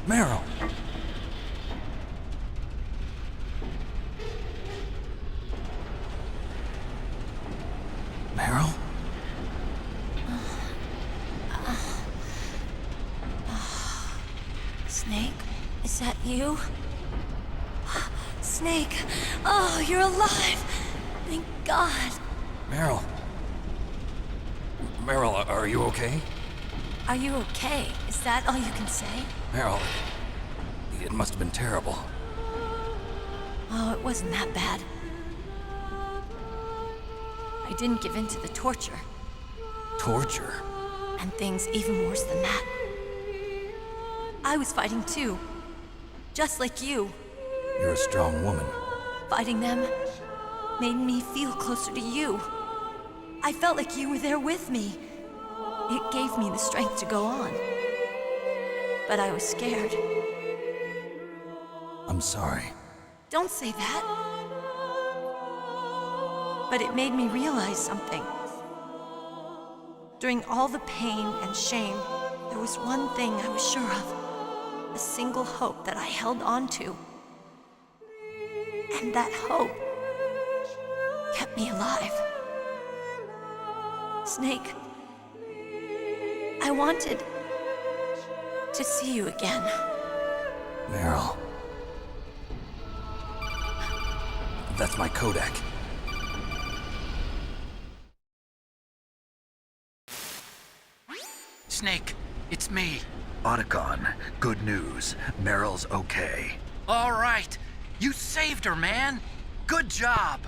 Meryl! Meryl? Snake? Is that you? Snake! Oh, you're alive! Thank God! Meryl? Meryl, are you okay? Are you okay? Is that all you can say? Meryl, it must have been terrible. Oh, it wasn't that bad. I didn't give in to the torture. Torture? And things even worse than that. I was fighting too. Just like you. You're a strong woman. Fighting them made me feel closer to you. I felt like you were there with me. It gave me the strength to go on. But I was scared. I'm sorry. Don't say that. But it made me realize something. During all the pain and shame, there was one thing I was sure of. A single hope that I held on to. And that hope kept me alive. Snake, I wanted to see you again. Meryl. That's my Kodak. Snake, it's me. Otacon, good news. Meryl's okay. All right. You saved her, man. Good job.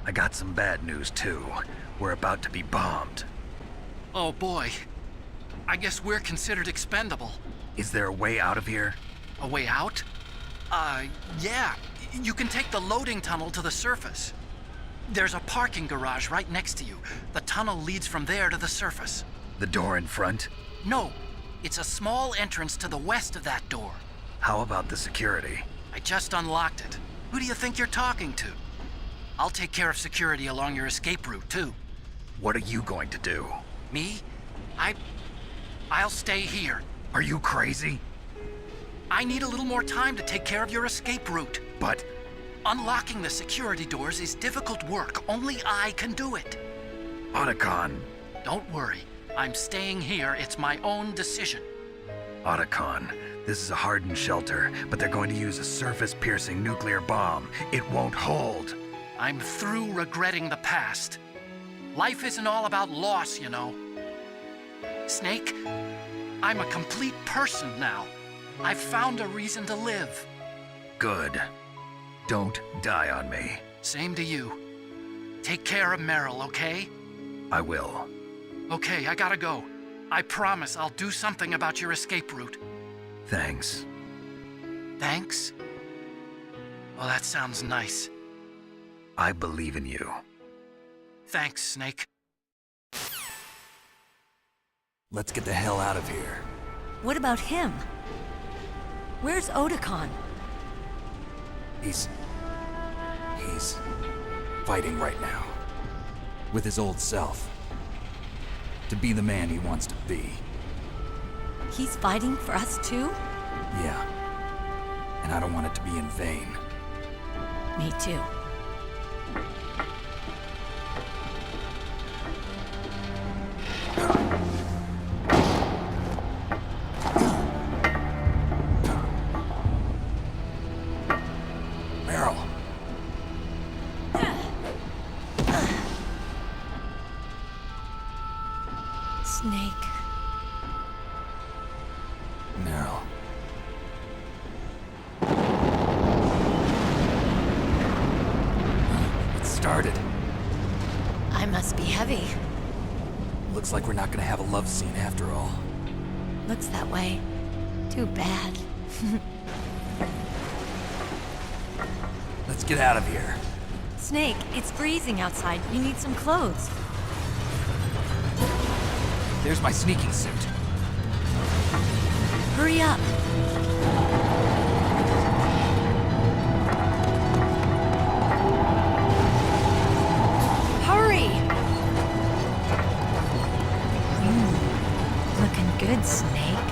I got some bad news, too. We're about to be bombed. Oh, boy. I guess we're considered expendable. Is there a way out of here? A way out? Yeah. You can take the loading tunnel to the surface. There's a parking garage right next to you. The tunnel leads from there to the surface. The door in front? No. It's a small entrance to the west of that door. How about the security? I just unlocked it. Who do you think you're talking to? I'll take care of security along your escape route, too. What are you going to do? Me? I'll stay here. Are you crazy? I need a little more time to take care of your escape route. But unlocking the security doors is difficult work. Only I can do it. Otacon. Don't worry. I'm staying here. It's my own decision. Otacon, this is a hardened shelter, but they're going to use a surface-piercing nuclear bomb. It won't hold. I'm through regretting the past. Life isn't all about loss, you know. Snake, I'm a complete person now. I've found a reason to live. Good. Don't die on me. Same to you. Take care of Meryl, okay? I will. Okay, I gotta go. I promise I'll do something about your escape route. Thanks. Thanks? Well, that sounds nice. I believe in you. Thanks, Snake. Let's get the hell out of here. What about him? Where's Otacon? He's fighting right now. With his old self. To be the man he wants to be. He's fighting for us too? Yeah. And I don't want it to be in vain. Me too. Meryl. Snake. Meryl. It started. I must be heavy. Looks like we're not gonna have a love scene after all. Looks that way. Too bad. Let's get out of here. Snake, it's freezing outside. You need some clothes. There's my sneaking suit. Hurry up. Hurry! Looking good, Snake.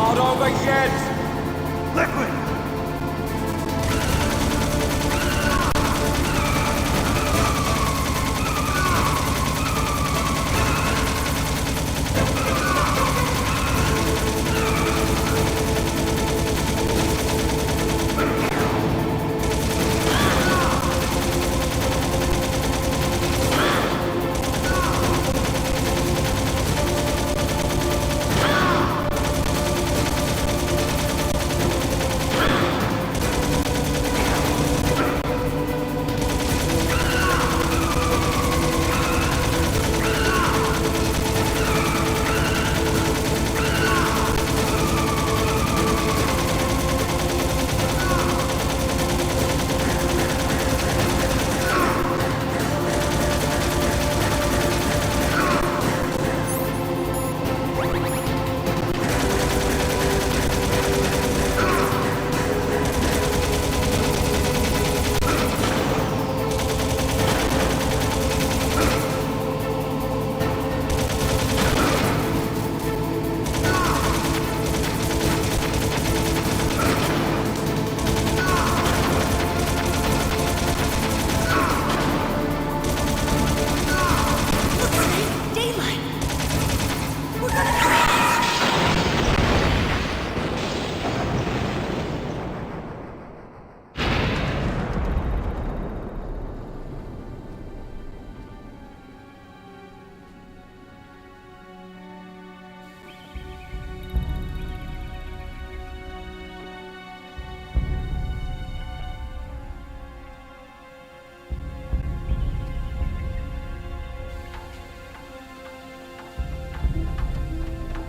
not over yet! Liquid!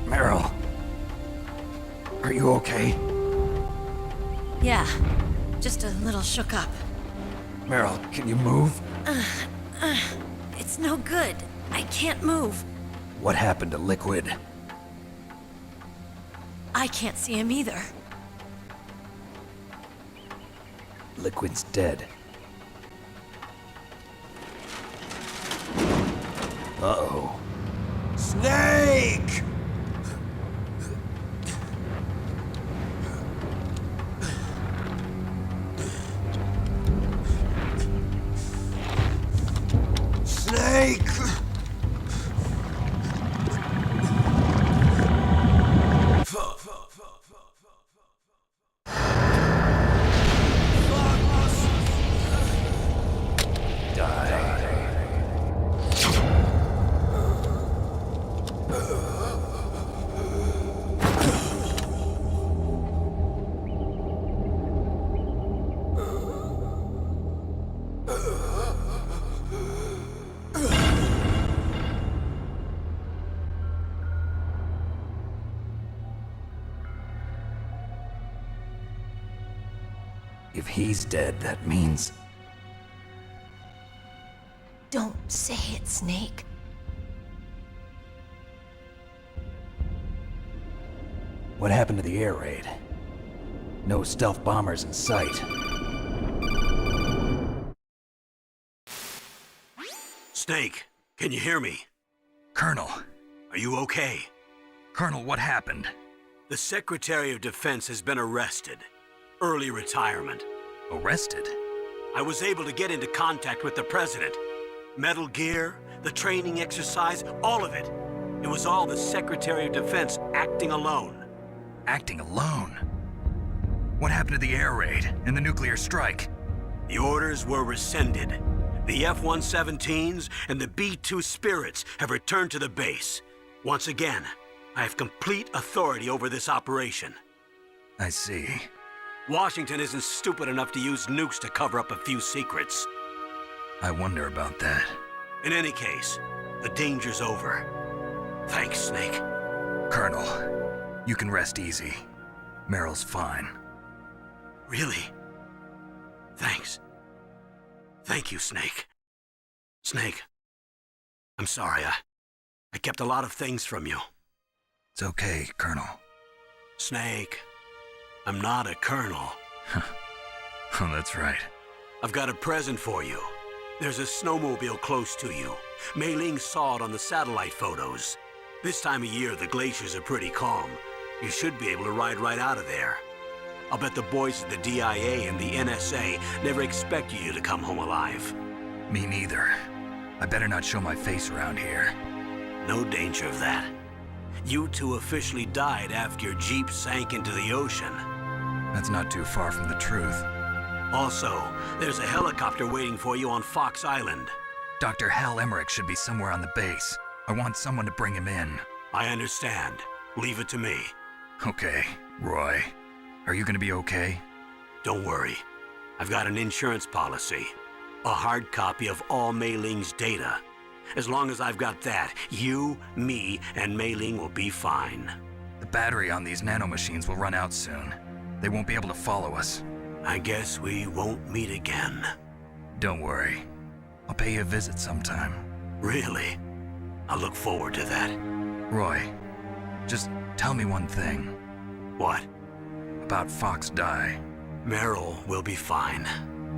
Meryl. Are you okay? Yeah, just a little shook up. Meryl, can you move? It's no good. I can't move. What happened to Liquid? I can't see him either. Liquid's dead. Uh-oh. Snake! Snake! If he's dead, that means... Don't say it, Snake. What happened to the air raid? No stealth bombers in sight. Snake, can you hear me? Colonel. Are you okay? Colonel, what happened? The Secretary of Defense has been arrested. Early retirement. Arrested? I was able to get into contact with the President. Metal Gear, the training exercise, all of it. It was all the Secretary of Defense acting alone. Acting alone? What happened to the air raid and the nuclear strike? The orders were rescinded. The F-117s and the B-2 Spirits have returned to the base. Once again, I have complete authority over this operation. I see. Washington isn't stupid enough to use nukes to cover up a few secrets. I wonder about that. In any case, the danger's over. Thanks, Snake. Colonel, you can rest easy. Meryl's fine. Really? Thanks. Thank you, Snake. Snake, I'm sorry. I kept a lot of things from you. It's okay, Colonel. Snake, I'm not a colonel. Oh, that's right. I've got a present for you. There's a snowmobile close to you. Mei Ling saw it on the satellite photos. This time of year, the glaciers are pretty calm. You should be able to ride right out of there. I'll bet the boys at the DIA and the NSA never expected you to come home alive. Me neither. I better not show my face around here. No danger of that. You two officially died after your Jeep sank into the ocean. That's not too far from the truth. Also, there's a helicopter waiting for you on Fox Island. Dr. Hal Emmerich should be somewhere on the base. I want someone to bring him in. I understand. Leave it to me. Okay, Roy. Are you gonna be okay? Don't worry. I've got an insurance policy. A hard copy of all Mei Ling's data. As long as I've got that, you, me, and Mei Ling will be fine. The battery on these nanomachines will run out soon. They won't be able to follow us. I guess we won't meet again. Don't worry. I'll pay you a visit sometime. Really? I look forward to that. Roy, just tell me one thing. What? About Fox Die. Meryl will be fine.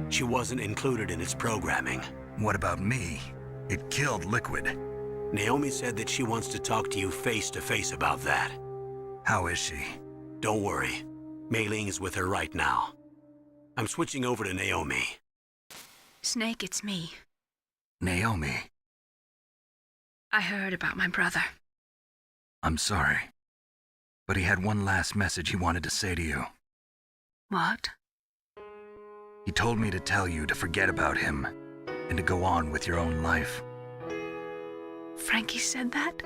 She wasn't included in its programming. What about me? It killed Liquid. Naomi said that she wants to talk to you face to face about that. How is she? Don't worry. Mei Ling is with her right now. I'm switching over to Naomi. Snake, it's me. Naomi. I heard about my brother. I'm sorry. But he had one last message he wanted to say to you. What? He told me to tell you to forget about him and to go on with your own life. Frankie said that?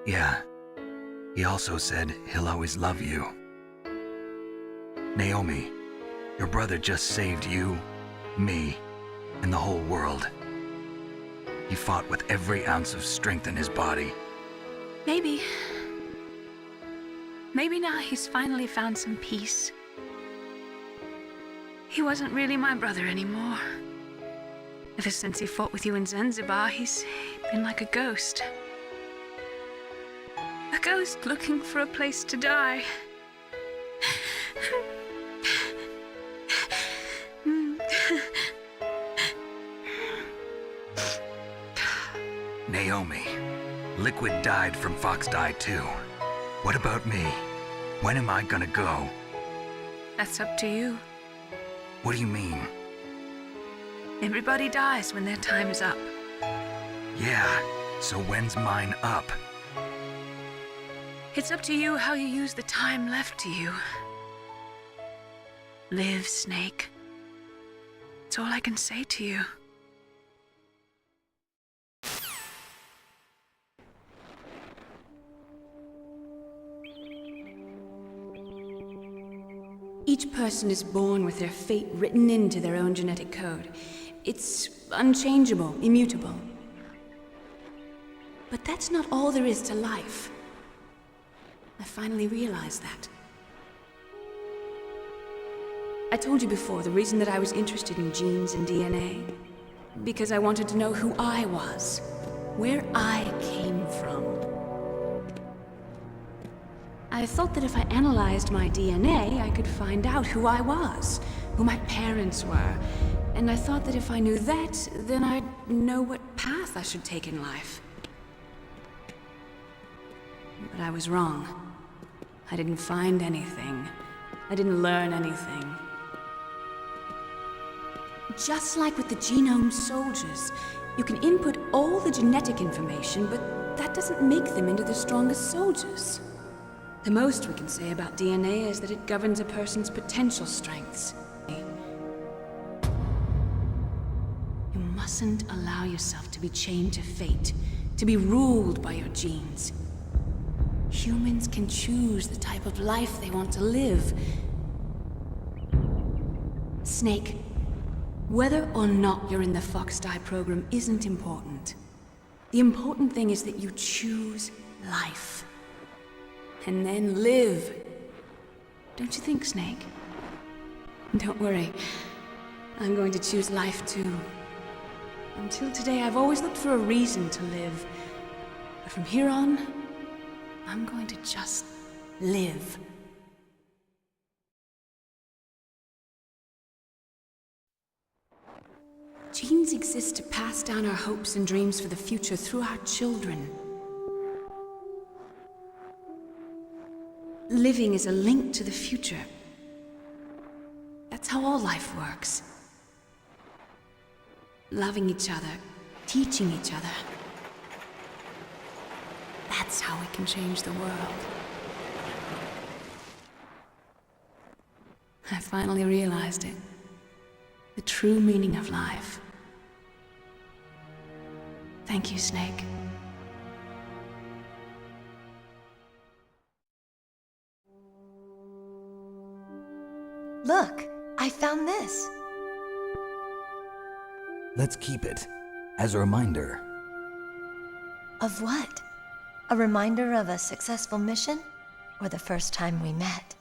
Yeah. He also said he'll always love you. Naomi, your brother just saved you, me, and the whole world. He fought with every ounce of strength in his body. Maybe. Maybe now he's finally found some peace. He wasn't really my brother anymore. Ever since he fought with you in Zanzibar, he's been like a ghost. A ghost looking for a place to die. Naomi, Liquid died from Fox Die too. What about me? When am I gonna go? That's up to you. What do you mean? Everybody dies when their time is up. Yeah, so when's mine up? It's up to you how you use the time left to you. Live, Snake. That's all I can say to you. Each person is born with their fate written into their own genetic code. It's unchangeable, immutable. But that's not all there is to life. I finally realized that. I told you before the reason that I was interested in genes and DNA. Because I wanted to know who I was, where I came from. I thought that if I analyzed my DNA, I could find out who I was, who my parents were. And I thought that if I knew that, then I'd know what path I should take in life. But I was wrong. I didn't find anything. I didn't learn anything. Just like with the genome soldiers, you can input all the genetic information, but that doesn't make them into the strongest soldiers. The most we can say about DNA is that it governs a person's potential strengths. You mustn't allow yourself to be chained to fate, to be ruled by your genes. Humans can choose the type of life they want to live. Snake, whether or not you're in the Fox Die program isn't important. The important thing is that you choose life. And then live. Don't you think, Snake? Don't worry. I'm going to choose life too. Until today, I've always looked for a reason to live. But from here on, I'm going to just live. Genes exist to pass down our hopes and dreams for the future through our children. living is a link to the future. That's how all life works. Loving each other, teaching each other. That's how we can change the world. I finally realized it. The true meaning of life. Thank you, Snake. Look, I found this. Let's keep it as a reminder. Of what? A reminder of a successful mission? Or the first time we met?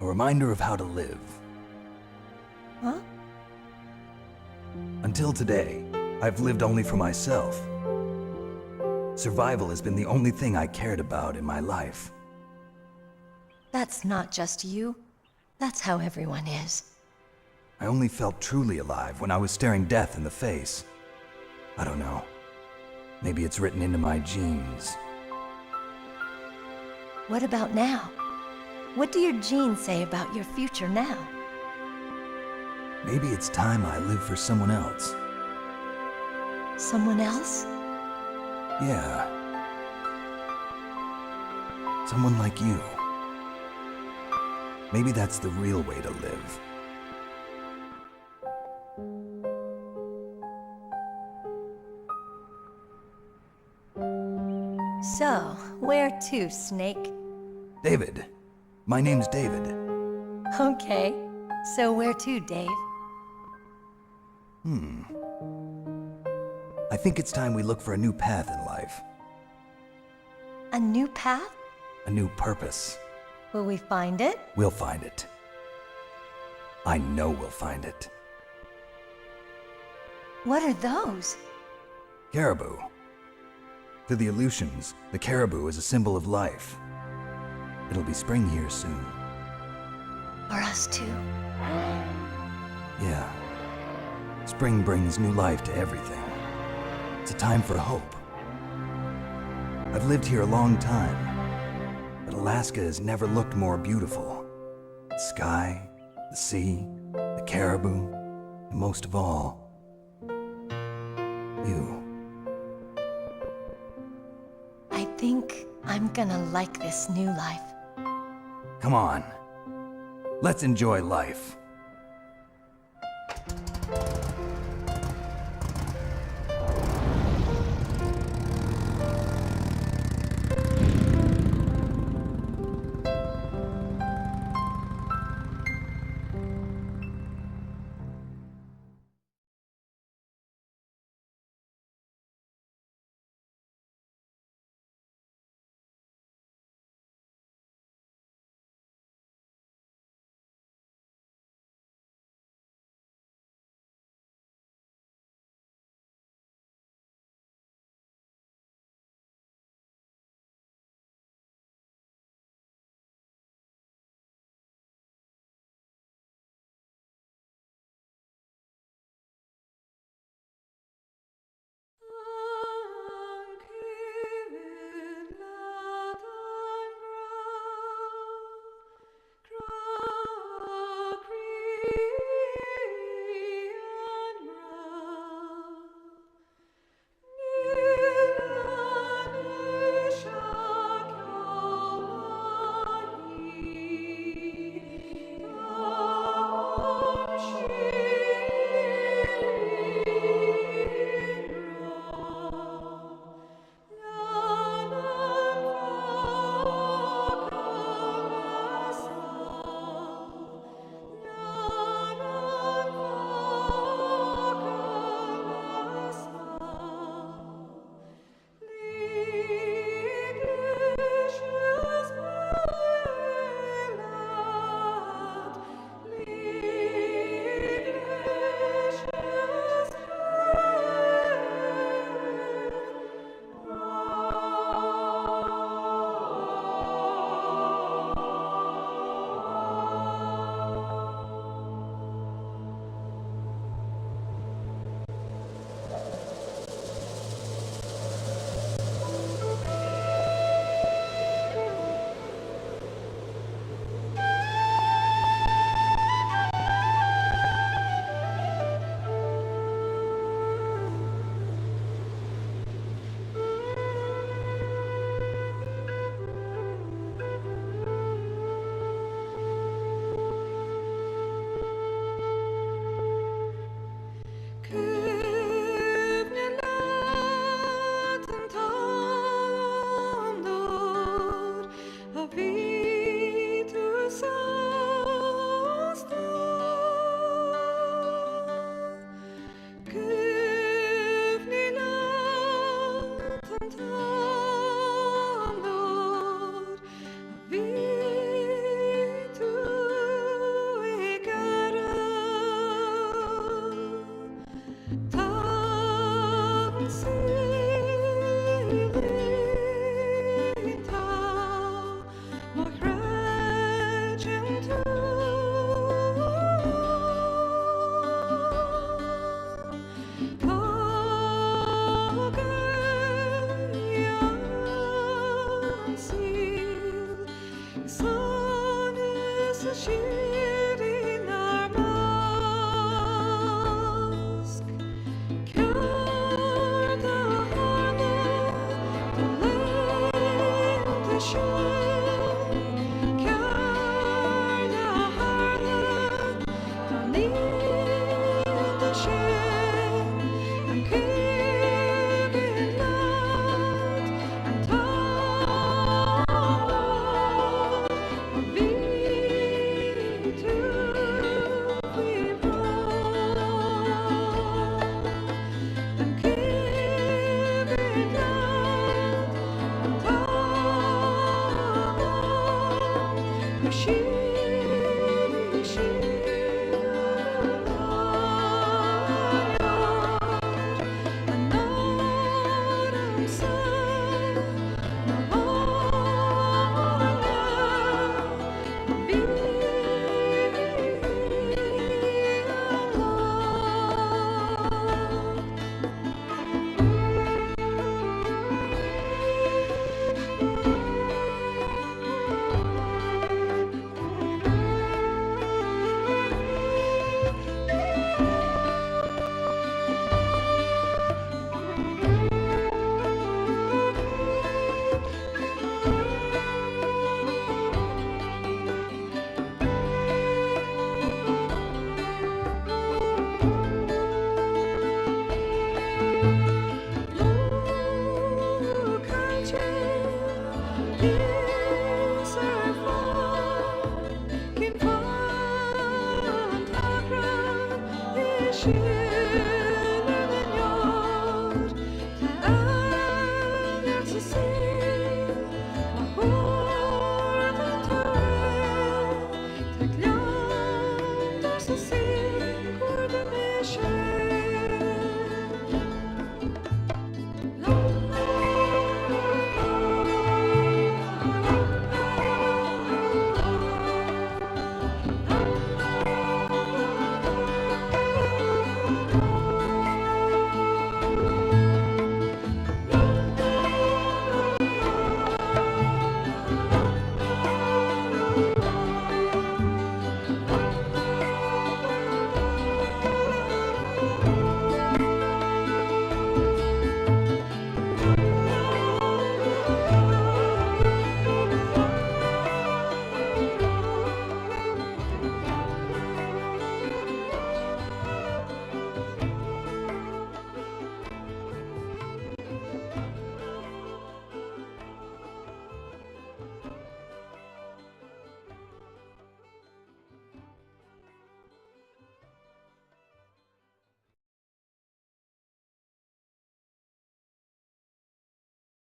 A reminder of how to live. Huh? Until today, I've lived only for myself. Survival has been the only thing I cared about in my life. That's not just you. That's how everyone is. I only felt truly alive when I was staring death in the face. I don't know. Maybe it's written into my genes. What about now? What do your genes say about your future now? Maybe it's time I live for someone else. Someone else? Yeah. Someone like you. Maybe that's the real way to live. So, where to, Snake? David. My name's David. Okay. So where to, Dave? I think it's time we look for a new path in life. A new path? A new purpose. Will we find it? We'll find it. I know we'll find it. What are those? Caribou. To the Aleutians, the caribou is a symbol of life. It'll be spring here soon. For us too? Yeah. Spring brings new life to everything. It's a time for hope. I've lived here a long time, but Alaska has never looked more beautiful. The sky, the sea, the caribou, and most of all, you. I think I'm gonna like this new life. Come on. Let's enjoy life.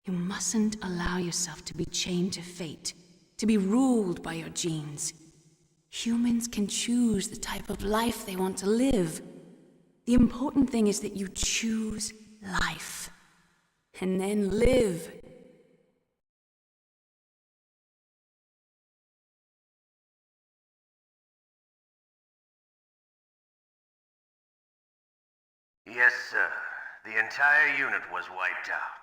You mustn't allow yourself to be chained to fate, to be ruled by your genes. Humans can choose the type of life they want to live. The important thing is that you choose life, and then live. Yes, sir. The entire unit was wiped out.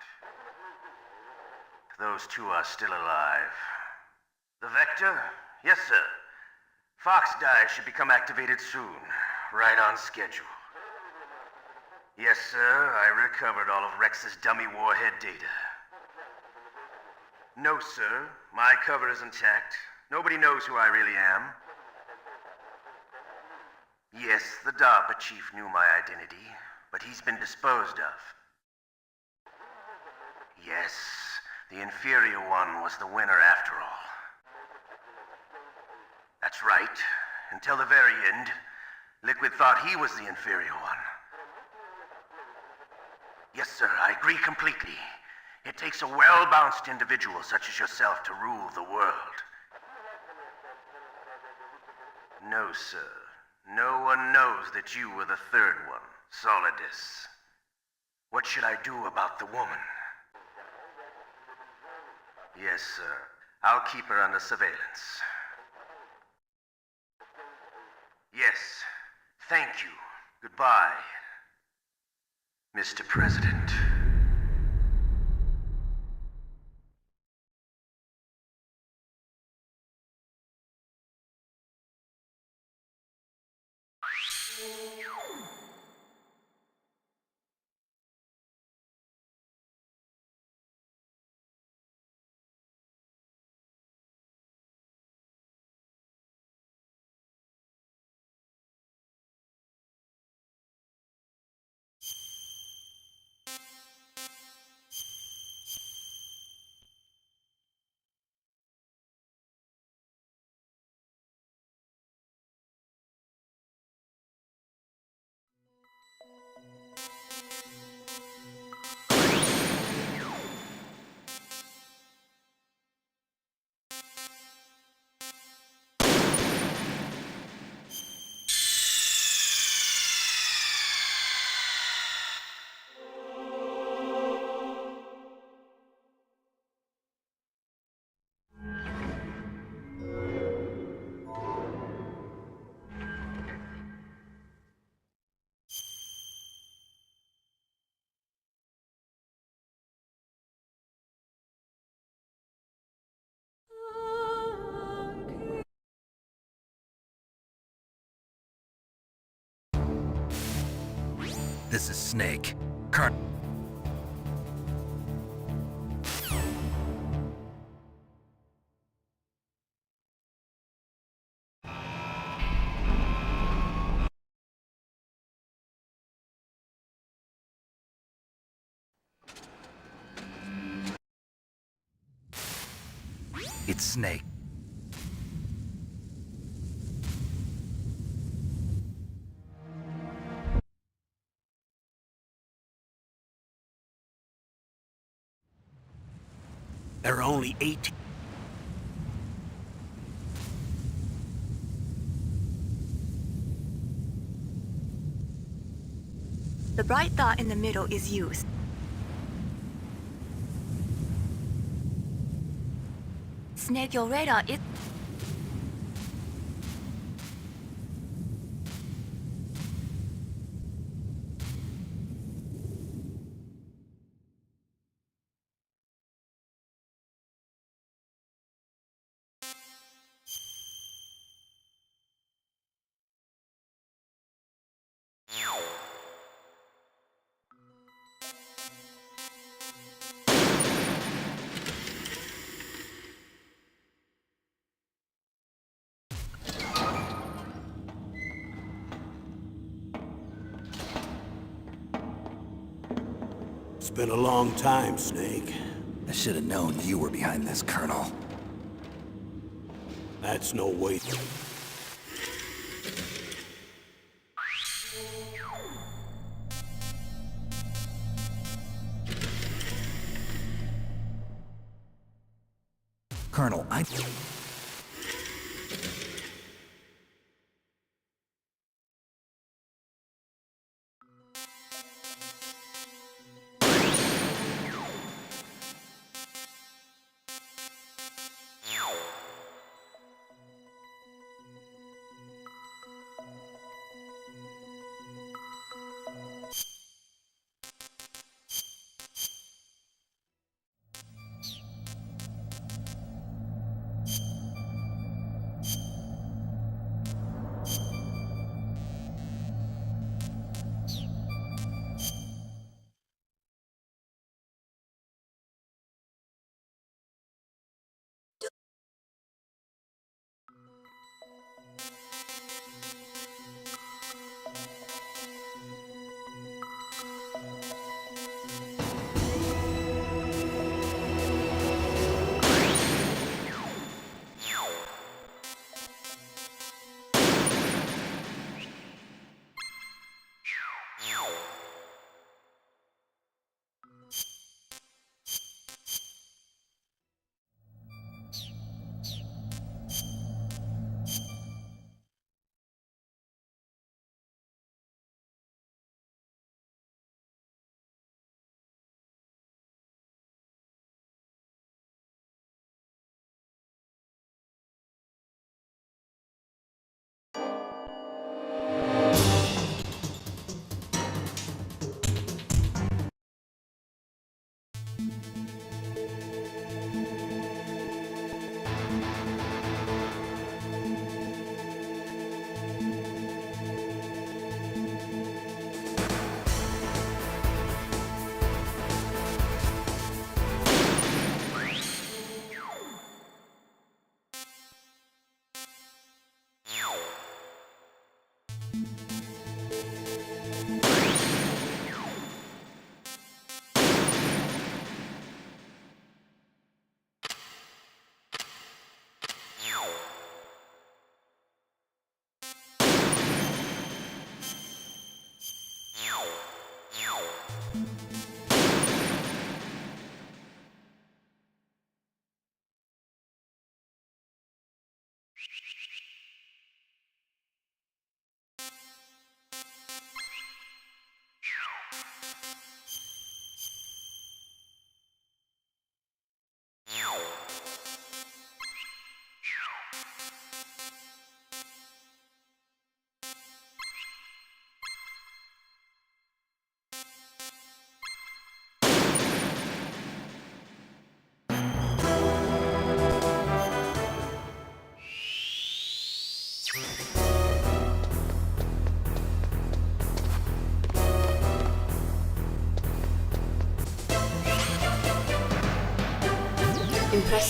Those two are still alive. The Vector? Yes, sir. Fox Die should become activated soon. Right on schedule. Yes, sir. I recovered all of Rex's dummy warhead data. No, sir. My cover is intact. Nobody knows who I really am. Yes, the DARPA chief knew my identity, but he's been disposed of. Yes, the inferior one was the winner after all. That's right. Until the very end, Liquid thought he was the inferior one. Yes, sir, I agree completely. It takes a well-balanced individual such as yourself to rule the world. No, sir. No one knows that you were the third one, Solidus. What should I do about the woman? Yes, sir. I'll keep her under surveillance. Yes. Thank you. Goodbye, Mr. President. This is Snake. It's Snake. There are only 8. The bright dot in the middle is you. Snake, your radar is... It's been a long time, Snake. I should have known you were behind this, Colonel. That's no way. Colonel, I...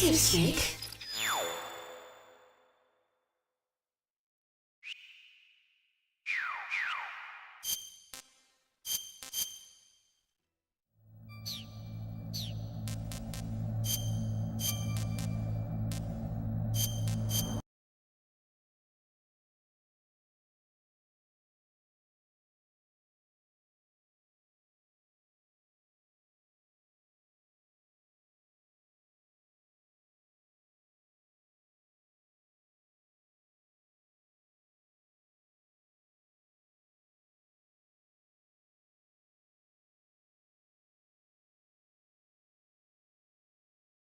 you, Snake.